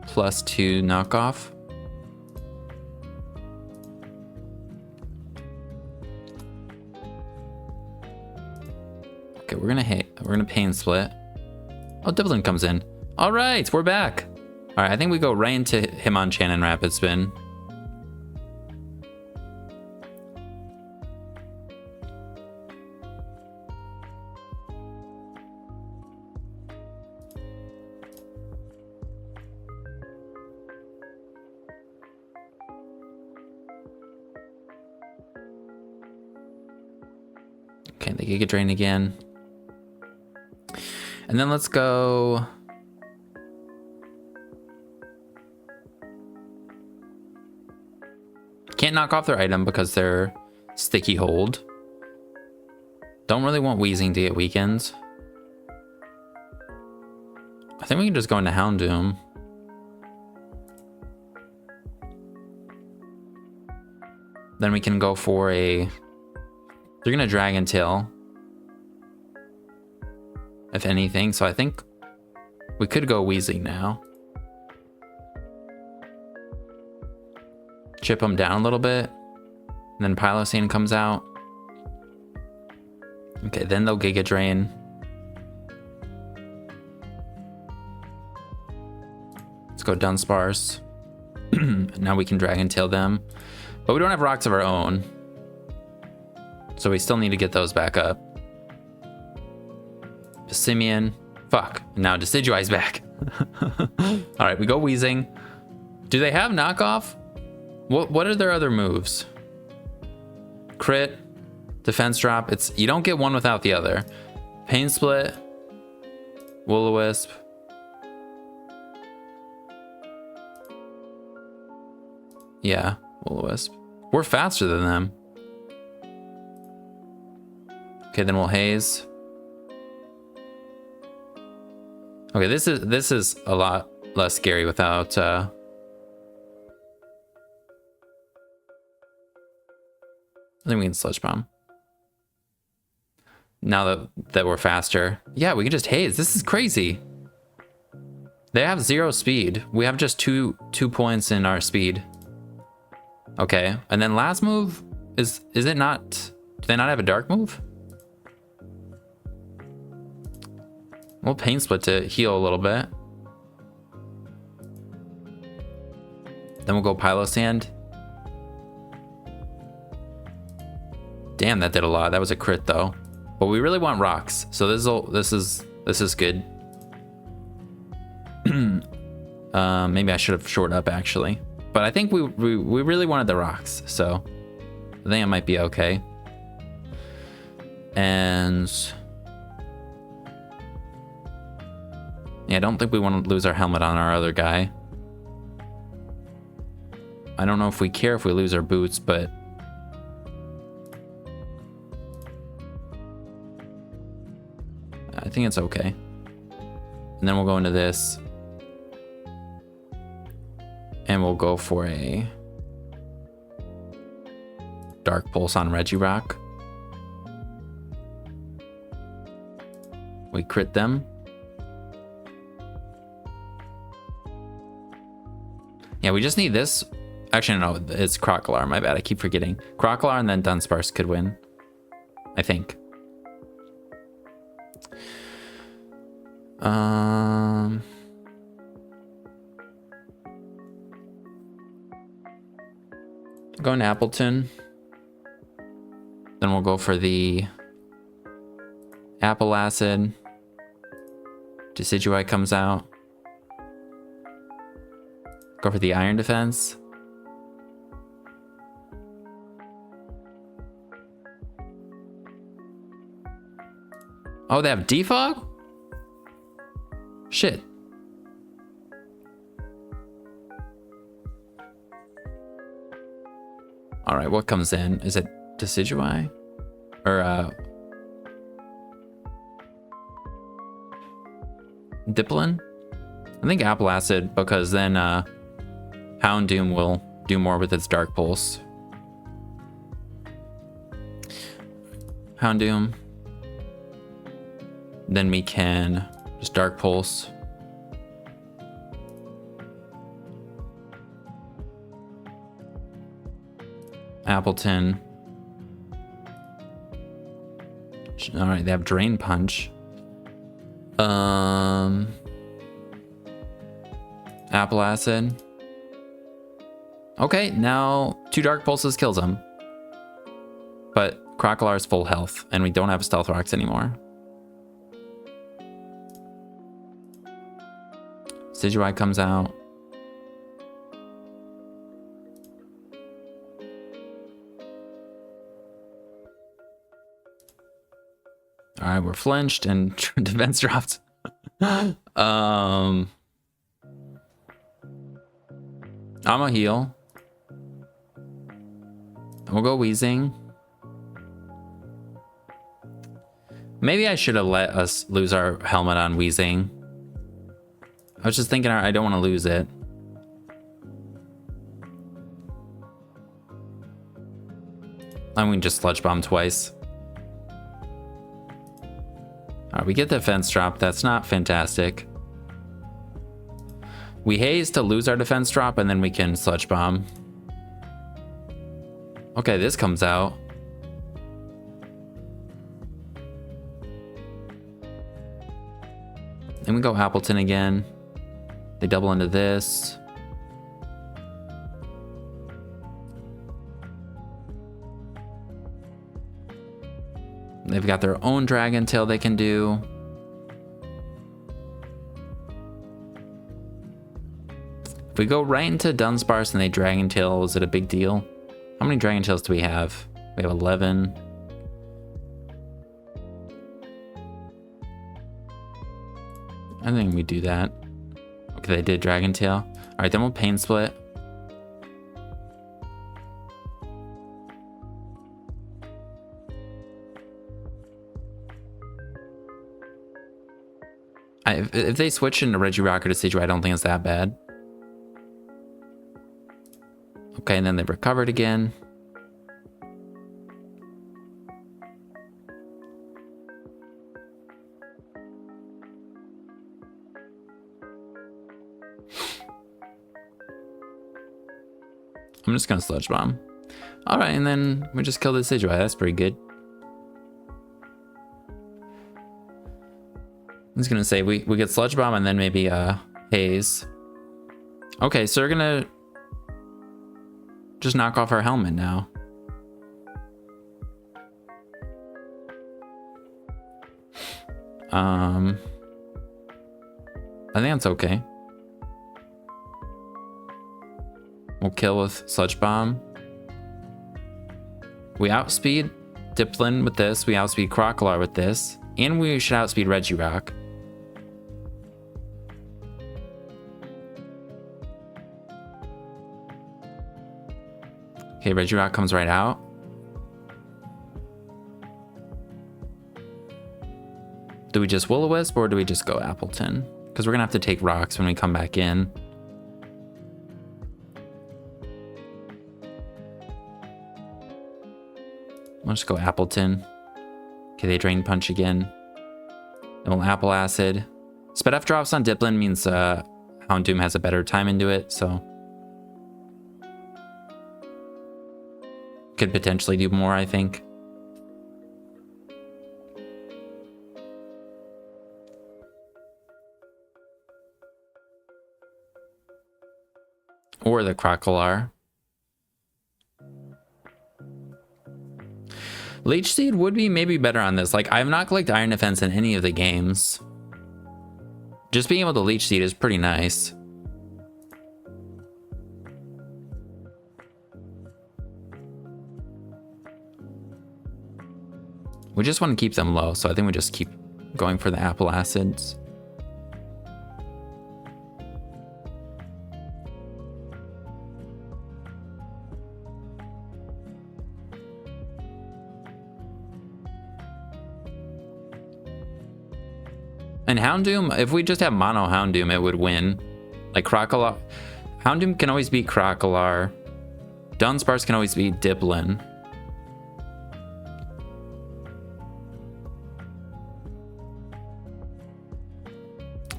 +2 knockoff. Okay, we're gonna pain split. Oh, Dublin comes in. All right, we're back. All right, I think we go right into Hitmonchan Rapid Spin. Okay, they Giga Drain again. And then let's go... Can't knock off their item because they're sticky hold. Don't really want Weezing to get weakened. I think we can just go into Houndoom. Then we can go for a... They're gonna Dragon Tail, if anything, so I think we could go Weezing now. Chip them down a little bit, and then Pilosine comes out. Okay, then they'll Giga Drain. Let's go Dunsparce. Now we can Dragon Tail them, but we don't have rocks of our own, so we still need to get those back up. Simeon, fuck. Now Decidueye's back. All right, we go Weezing. Do they have knockoff? What are their other moves? Crit, defense drop. It's you don't get one without the other. Pain split, Will-O-Wisp. Yeah, Will-O-Wisp. We're faster than them. Okay, then we'll Haze. Okay, this is a lot less scary without I think we can Sludge Bomb. Now that we're faster. Yeah, we can just Haze. This is crazy. They have 0 speed. We have just two points in our speed. Okay, and then last move is it not? Do they not have a dark move? We'll Pain Split to heal a little bit. Then we'll go Pilosand. Damn, that did a lot. That was a crit though. But we really want rocks, so this is good. Maybe I should have shorted up actually, but I think we really wanted the rocks, so I think it might be okay. And yeah, I don't think we want to lose our helmet on our other guy. I don't know if we care if we lose our boots, but I think it's okay. And then we'll go into this. And we'll go for a Dark Pulse on Regirock. We crit them. Yeah, we just need this. Actually, no, it's Crocodile. My bad, I keep forgetting. Crocodile and then Dunsparce could win, I think. Going to Appleton. Then we'll go for the Apple Acid. Decidueye comes out. Go for the Iron Defense. Oh, they have defog? Shit. All right, what comes in? Is it Decidui? Or, Diplin? I think Apple Acid, because then, Houndoom will do more with its Dark Pulse. Houndoom. Then we can just Dark Pulse. Appleton. All right, they have Drain Punch. Apple Acid. Okay, now 2 Dark Pulses kills him. But Crocolar's full health, and we don't have Stealth Rocks anymore. Decidueye comes out. All right, we're flinched and defense dropped. I'm a heal. We'll go Wheezing. Maybe I should have let us lose our helmet on Wheezing. I was just thinking I don't want to lose it. And we can just Sludge Bomb twice. Alright, we get the defense drop. That's not fantastic. We haze to lose our defense drop, and then we can Sludge Bomb. Okay, this comes out. Then we go Appleton again. They double into this. They've got their own Dragon Tail they can do. If we go right into Dunsparce and they Dragon Tail, is it a big deal? How many Dragon Tails do we have? We have 11. I think we do that. Okay, they did Dragon Tail. All right, then we'll Pain Split. If they switch into Regirock or Decidueye, I don't think it's that bad. Okay, and then they recovered again. I'm just gonna Sludge Bomb. All right, and then we just kill the Decidueye. That's pretty good. I was gonna say we get Sludge Bomb and then maybe Haze. Okay, so we're gonna just knock off our helmet now. I think that's okay. We'll kill with Sludge Bomb. We outspeed Diplin with this. We outspeed Crocolar with this. And we should outspeed Regirock. Okay, Regirock comes right out. Do we just Will-O-Wisp or do we just go Appleton? Because we're going to have to take rocks when we come back in. Let's just go Appleton. Okay, they Drain Punch again. Then we'll Apple Acid. Sped F drops on Diplin means Houndoom has a better time into it, so could potentially do more, I think. Or the Crocolar. Leech Seed would be maybe better on this. Like, I have not collected Iron Defense in any of the games. Just being able to Leech Seed is pretty nice. We just want to keep them low, so I think we just keep going for the apple acids. And Houndoom, if we just have mono Houndoom, it would win. Like Crocolar. Houndoom can always beat Crocolar. Dunsparce can always beat Diplin.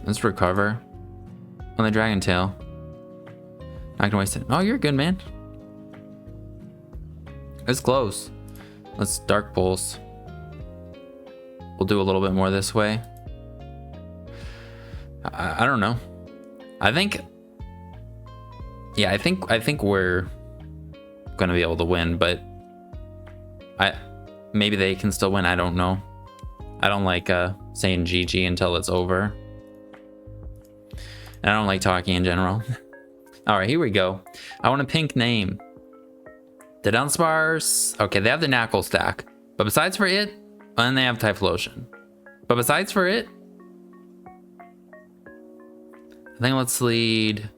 Let's recover on the Dragon Tail. Not gonna waste it. Oh, you're good, man. It's close. Let's Dark Pulse. We'll do a little bit more this way. I don't know. I think, yeah, I think we're gonna be able to win, but maybe they can still win. I don't know. I don't like saying GG until it's over. And I don't like talking in general. All right, here we go. I want a pink name. Dudunsparce. Okay, they have the Knackle stack, but besides for it, and they have Typhlosion. But besides for it, I think let's lead.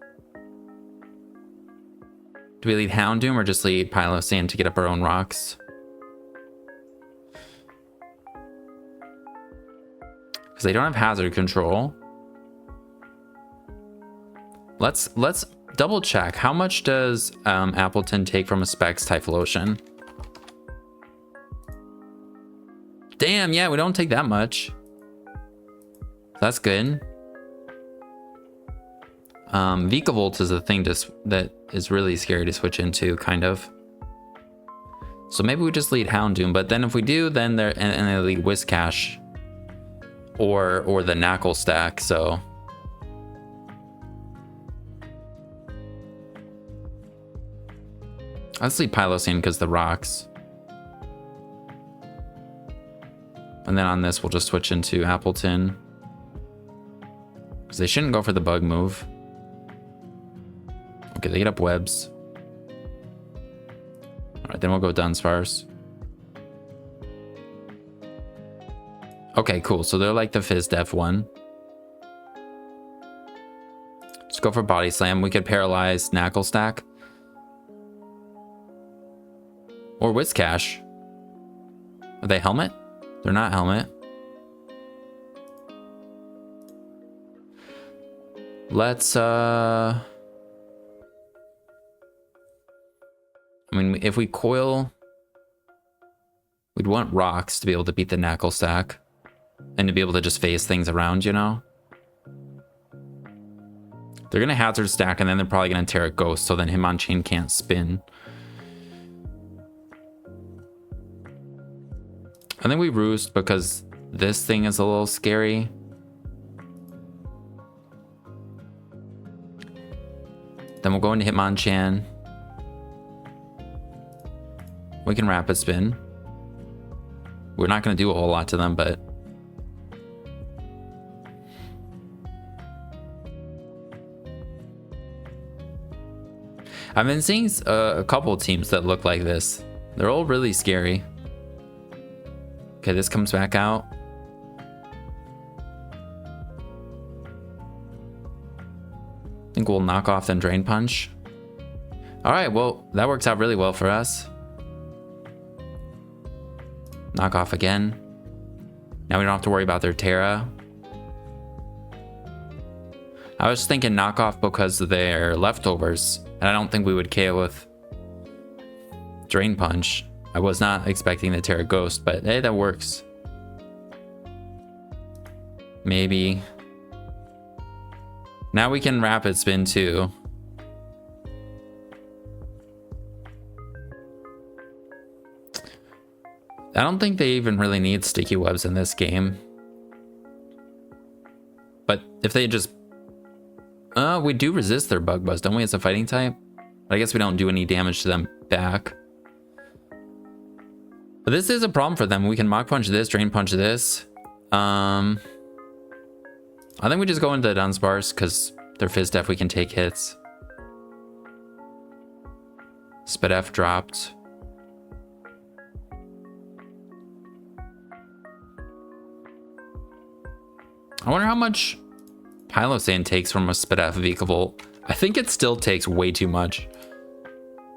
Do we lead Houndoom or just lead Pilosand to get up our own rocks? Because they don't have hazard control. Let's double check. How much does Appleton take from a Specs Typhlosion? Damn, yeah, we don't take that much. That's good. Vikavolt is a thing that is really scary to switch into, kind of. So maybe we just lead Houndoom, but then if we do, then they lead Whiscash or the Knackle stack. So let's lead Pilosand because the rocks. And then on this, we'll just switch into Appleton because they shouldn't go for the bug move. Okay, they get up webs. All right, then we'll go Dunsparce. Okay, cool. So they're like the Fizz Def one. Let's go for Body Slam. We could paralyze Knackle stack. Or Whiscash. Are they Helmet? They're not Helmet. Let's I mean, if we coil, we'd want rocks to be able to beat the Knackle stack and to be able to just phase things around, you know? They're going to hazard stack and then they're probably going to tear a ghost, so then Hitmonchan can't spin. I think we roost because this thing is a little scary. Then we'll go into Hitmonchan. We can Rapid Spin. We're not going to do a whole lot to them, but I've been seeing a couple teams that look like this. They're all really scary. Okay, this comes back out. I think we'll knock off then Drain Punch. All right, well, that works out really well for us. Knock off again. Now we don't have to worry about their Terra. I was thinking knock off because they're leftovers, and I don't think we would KO with Drain Punch. I was not expecting the Terra Ghost, but hey, that works. Maybe. Now we can Rapid Spin too. I don't think they even really need Sticky Webs in this game. But if they just... we do resist their Bug Buzz, don't we, as a fighting type? But I guess we don't do any damage to them back. But this is a problem for them. We can Mach Punch this, Drain Punch this. I think we just go into Dunsparce because their Fizz Def we can take hits. Spidef dropped. I wonder how much Pylosand takes from a spit out Vikavolt. I think it still takes way too much.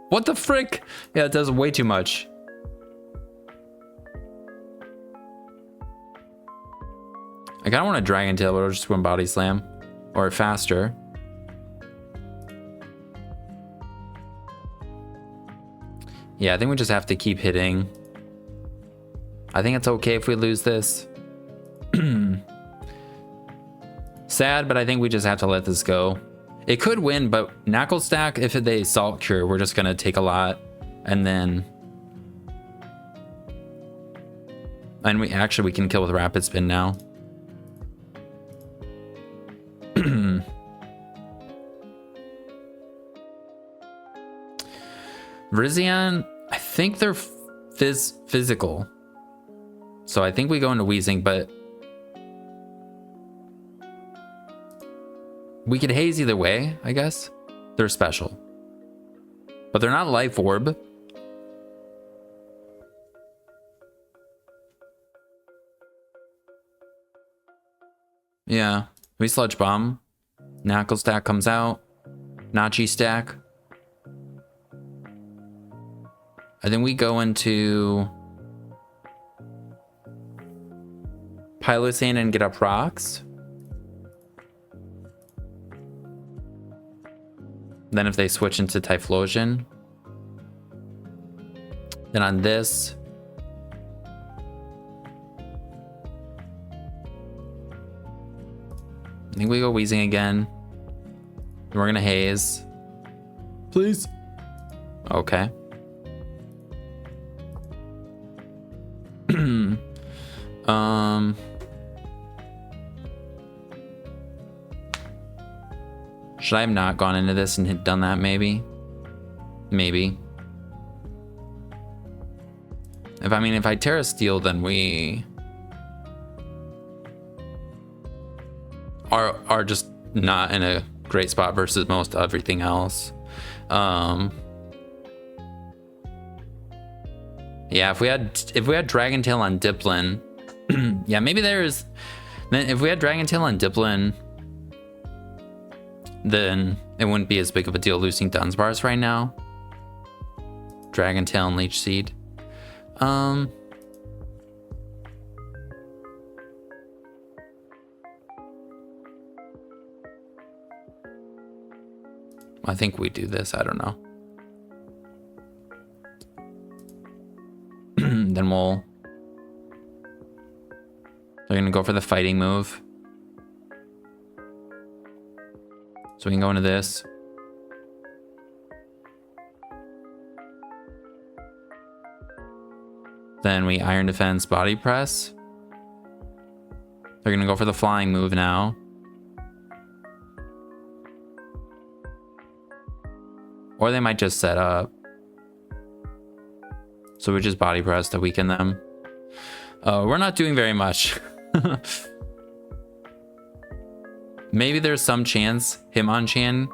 What the frick? Yeah, it does way too much. I kinda want a Dragon Tail, but I'll just go in Body Slam. Or faster. Yeah, I think we just have to keep hitting. I think it's okay if we lose this. Sad, but I think we just have to let this go. It could win, but Knuckle Stack, if they Salt Cure, we're just gonna take a lot. And then... And we can kill with Rapid Spin now. Virizion, I think they're physical. So I think we go into Weezing, but we could haze either way, I guess. They're special. But they're not Life Orb. Yeah. We Sludge Bomb. Knuckle Stack comes out. Nachi Stack. And then we go into Pylosand and get up rocks. Then if they switch into Typhlosion. Then on this. I think we go Weezing again. We're gonna haze. Please. Okay. Should I have not gone into this and done that maybe? Maybe. If I Terra Steel, then we are just not in a great spot versus most everything else. Yeah, if we had Dragon Tail on Dipplin, yeah, maybe there's. Then if we had Dragon Tail on Dipplin, then it wouldn't be as big of a deal losing Dunsparce right now. Dragon Tail and Leech Seed. I think we do this. I don't know. Then they're gonna go for the fighting move. So we can go into this. Then we Iron Defense, Body Press. They're gonna go for the flying move now. Or they might just set up. So we just Body Press to weaken them. We're not doing very much. Maybe there's some chance Hitmonchan.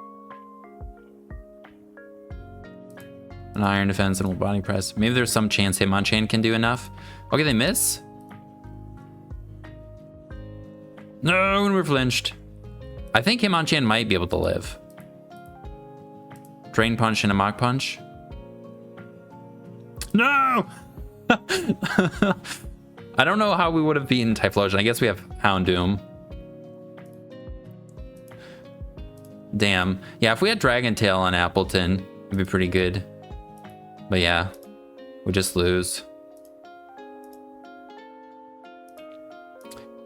An Iron Defense and we'll Body Press. Maybe there's some chance Hitmonchan can do enough. Okay, they miss. No, and we're flinched. I think Hitmonchan might be able to live. Drain Punch and a Mach Punch. No! I don't know how we would have beaten Typhlosion. I guess we have Houndoom. Damn. Yeah, if we had Dragon Tail on Appleton, it'd be pretty good. But yeah, we just lose.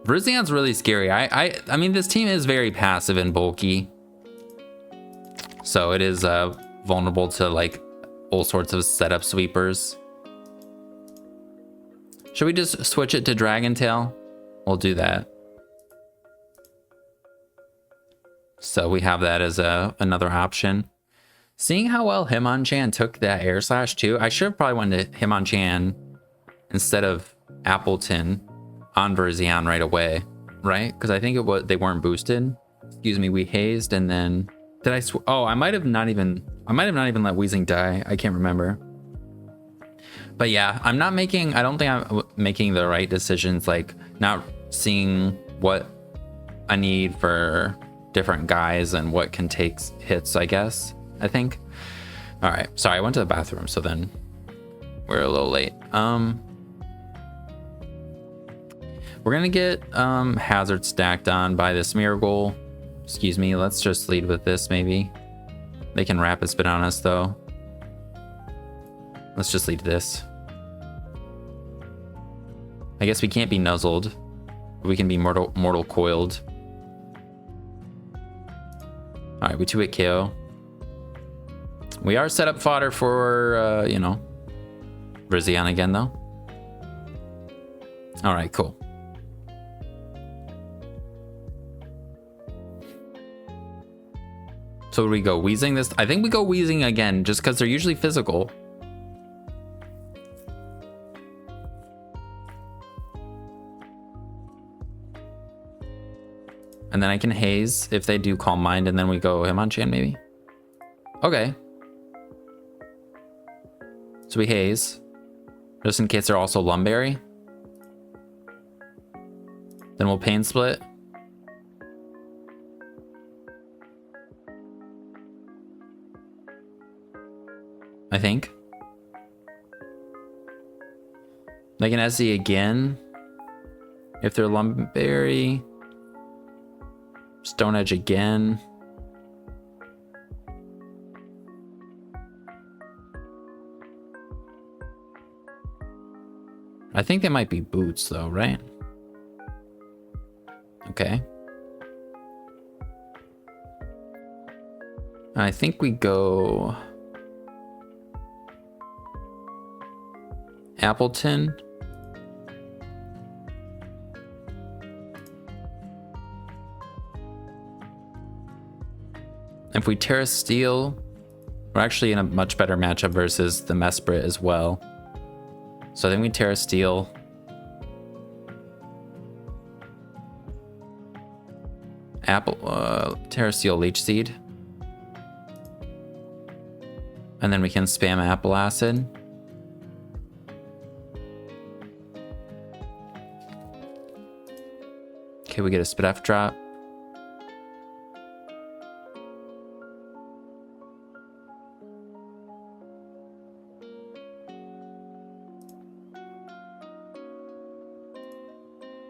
Virizian's really scary. I mean, this team is very passive and bulky. So it is vulnerable to like all sorts of setup sweepers. Should we just switch it to Dragon Tail? We'll do that. So we have that as another option. Seeing how well Hitmonchan took that Air Slash too, I should have probably went to Hitmonchan instead of Appleton on Virizion right away, right? Because I think they weren't boosted. Excuse me, we hazed and then did I? Oh, I might have not even let Weezing die. I can't remember. But yeah, I don't think I'm making the right decisions, like not seeing what I need for different guys and what can take hits, I guess. I think. All right. Sorry, I went to the bathroom, so then we're a little late. We're gonna get hazard stacked on by this Miracle. Excuse me. Let's just lead with this maybe. They can rapid spit on us though. Let's just lead this. I guess we can't be nuzzled. We can be mortal coiled. All right, we 2-hit KO. We are set up fodder for, you know, Rizzion again though. All right, cool. So we go Wheezing this. I think we go Wheezing again just because they're usually physical. And then I can Haze if they do Calm Mind, and then we go Hitmonchan maybe. Okay. So we Haze. Just in case they're also Lumberry. Then we'll Pain Split. I think. They can SC again. If they're Lumberry. Stone Edge again. I think they might be Boots though, right? Okay. I think we go Appleton. If we Terra Steel, we're actually in a much better matchup versus the Mesprit as well. So I think we Terra Steel. Terra Steel Leech Seed. And then we can spam Apple Acid. Okay, we get a Spit F drop.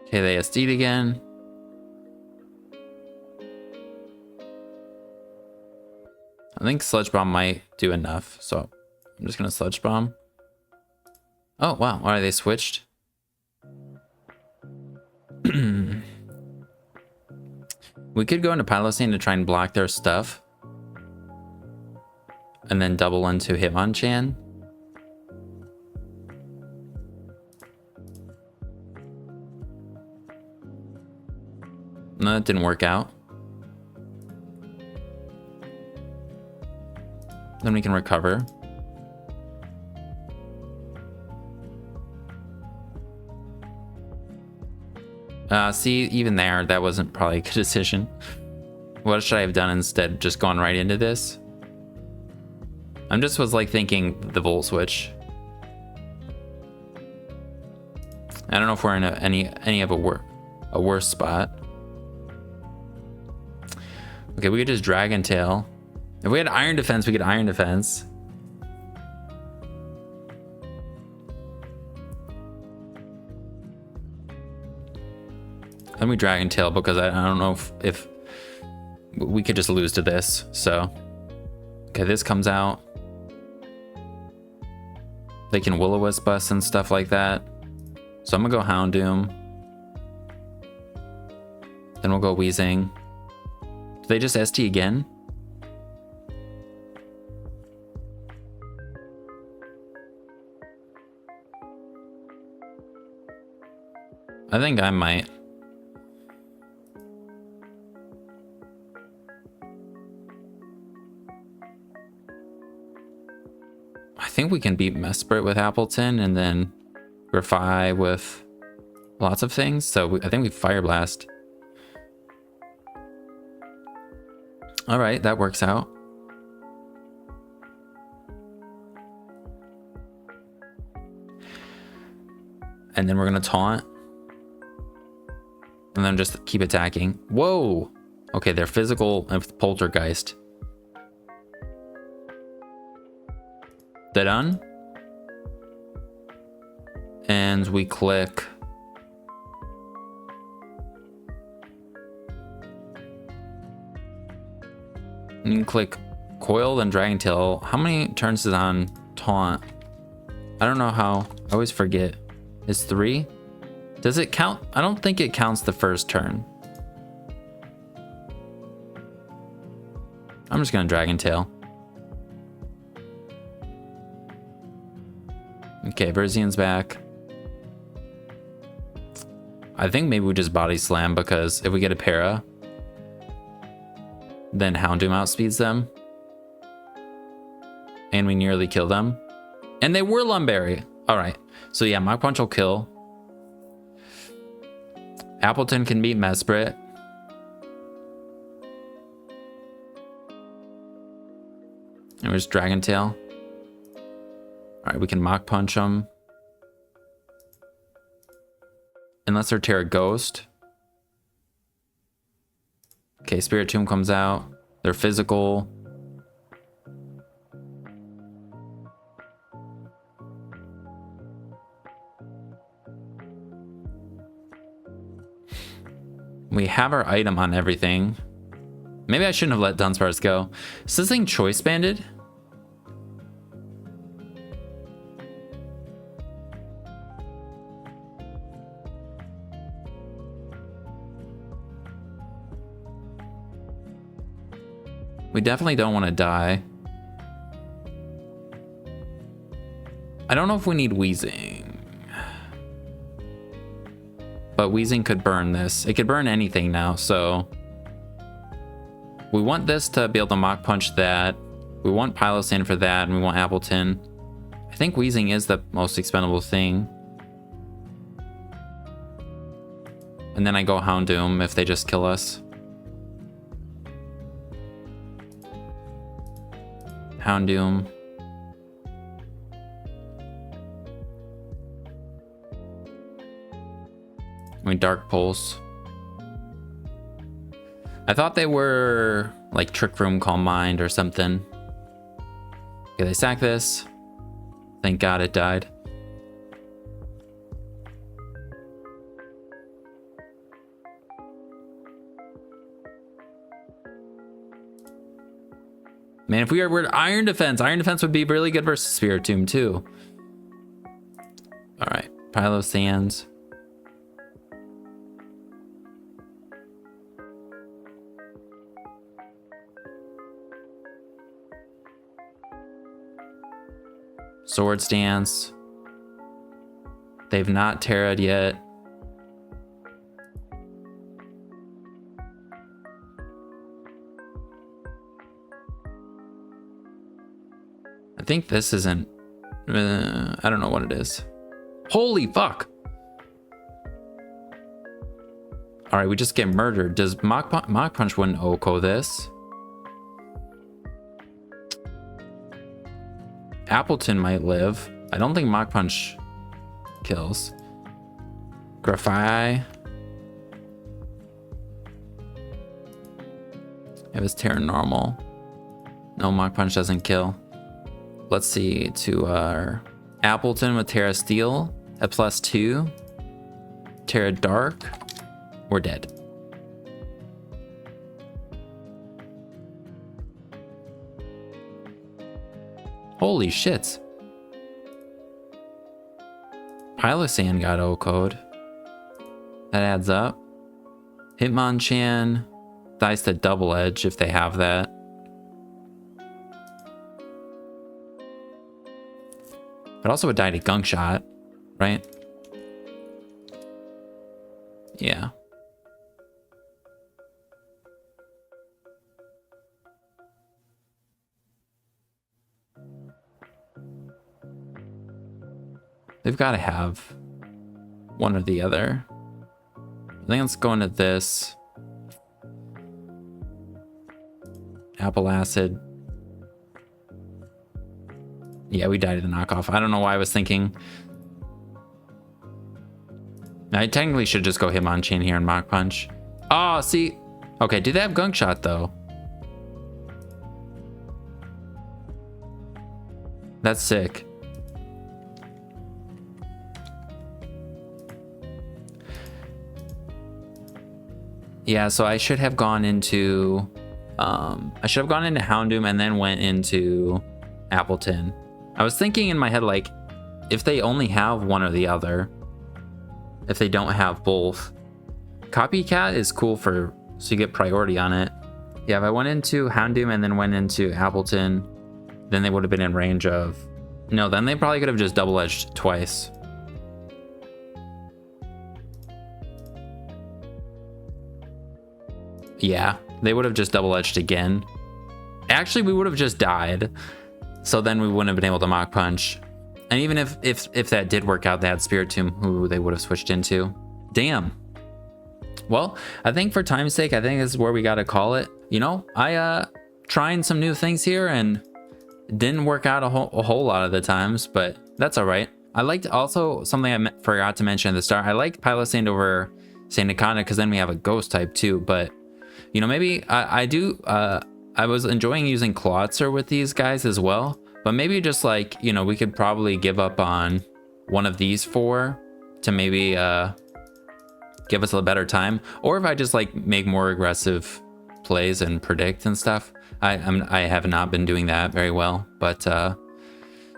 Okay, they SD'd again. I think Sludge Bomb might do enough, so I'm just gonna Sludge Bomb. Oh, wow. All right, they switched. We could go into Pylosine to try and block their stuff. And then double into Hitmonchan. No, that didn't work out. Then we can recover. See, even there, that wasn't probably a good decision. What should I have done instead? Just gone right into this? I just was like thinking the Volt Switch. I don't know if we're in any of a worse spot. Okay, we could just Dragon Tail. If we had Iron Defense, we could Iron Defense. Then we Dragon Tail because I don't know if we could just lose to this. So, okay, this comes out. They can Will-O-Wisp us and stuff like that. So I'm gonna go Houndoom. Then we'll go Weezing. Do they just ST again? I think I might. I think we can beat Mesprit with Appleton and then Grify with lots of things. So I think we Fire Blast. All right, that works out. And then we're gonna Taunt. And and then just keep attacking. Whoa! Okay, they're physical with Poltergeist. They're done. And we click. You can click Coil, then Dragon Tail. How many turns is on Taunt? I don't know how. I always forget. It's 3? Does it count? I don't think it counts the first turn. I'm just gonna Dragon Tail. Okay, Berzian's back. I think maybe we just Body Slam, because if we get a para, then Houndoom outspeeds them. And we nearly kill them. And they were Lumberry. Alright, so yeah, Mach Punch will kill. Appleton can beat Mesprit. And we're just Dragon Tail. Alright, we can Mach Punch them. Unless they're Terra Ghost. Okay, Spirit Tomb comes out. They're physical. We have our item on everything. Maybe I shouldn't have let Dunsparce go. Is this thing choice banded? We definitely don't want to die. I don't know if we need Wheezing. But Wheezing could burn this. It could burn anything now, so... We want this to be able to Mach Punch that. We want Pilosand for that, and we want Appleton. I think Wheezing is the most expendable thing. And then I go Houndoom if they just kill us. Houndoom. I mean, Dark Pulse. I thought they were like Trick Room, Calm Mind, or something. Okay, they sack this. Thank God it died. Man, if we were Iron Defense would be really good versus Spirit Tomb too. All right, Pylo-Sands. Swords Dance. They've not Terra'd yet. I think this isn't... I don't know what it is. Holy fuck! Alright, we just get murdered. Does Mach Punch wouldn't Oko this? Appleton might live. I don't think Mach Punch kills. Grafai. It was Terra Normal. No, Mach Punch doesn't kill. Let's see, to our Appleton with Terra Steel at +2. Terra Dark. We're dead. Holy shit. Pilosand got O-code. That adds up. Hitmonchan dies to Double Edge if they have that. But also would die to Gunk Shot, right? Yeah. They've got to have one or the other. I think let's go into this. Apple Acid. Yeah, we died to the knockoff. I don't know why I was thinking. I I technically should just go Hitmonchan here and Mach Punch. Oh, see. Okay, do they have Gunk Shot though? That's sick. Yeah, so I should have gone into Houndoom and then went into Appleton. I was thinking in my head, like, if they only have one or the other, if they don't have both, Copycat is cool so you get priority on it. Yeah, if I went into Houndoom and then went into Appleton, then they would have been in range of... No, then they probably could have just double-edged twice. Yeah, they would have just double-edged again. Actually, we would have just died. So then we wouldn't have been able to Mach Punch. And even if that did work out, they had Spiritomb, who they would have switched into. Damn. Well, I think for time's sake, I think this is where we gotta call it. You know, I trying some new things here and didn't work out a whole lot of the times, but that's all right. I liked also something I forgot to mention at the start. I liked Pilot Sand over Sandaconda because then we have a ghost type too. But you know, maybe I was enjoying using Clawitzer with these guys as well. But maybe just like, you know, we could probably give up on one of these four to maybe give us a better time. Or if I just like make more aggressive plays and predict and stuff. I have not been doing that very well, but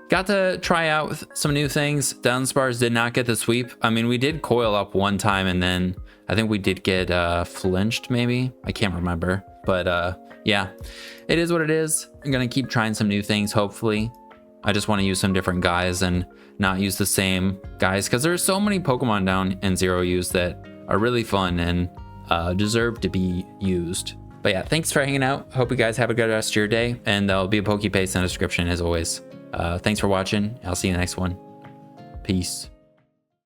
got to try out some new things. Dudunsparce did not get the sweep. I mean, we did coil up one time and then I think we did get flinched maybe. I can't remember, but yeah, it is what it is. I'm gonna keep trying some new things, hopefully. I just want to use some different guys and not use the same guys because there's so many Pokemon down in ZeroUsed that are really fun and deserve to be used. But yeah, thanks for hanging out. Hope you guys have a good rest of your day, and there'll be a Pokepaste in the description as always. Thanks for watching. I'll see you in the next one. Peace.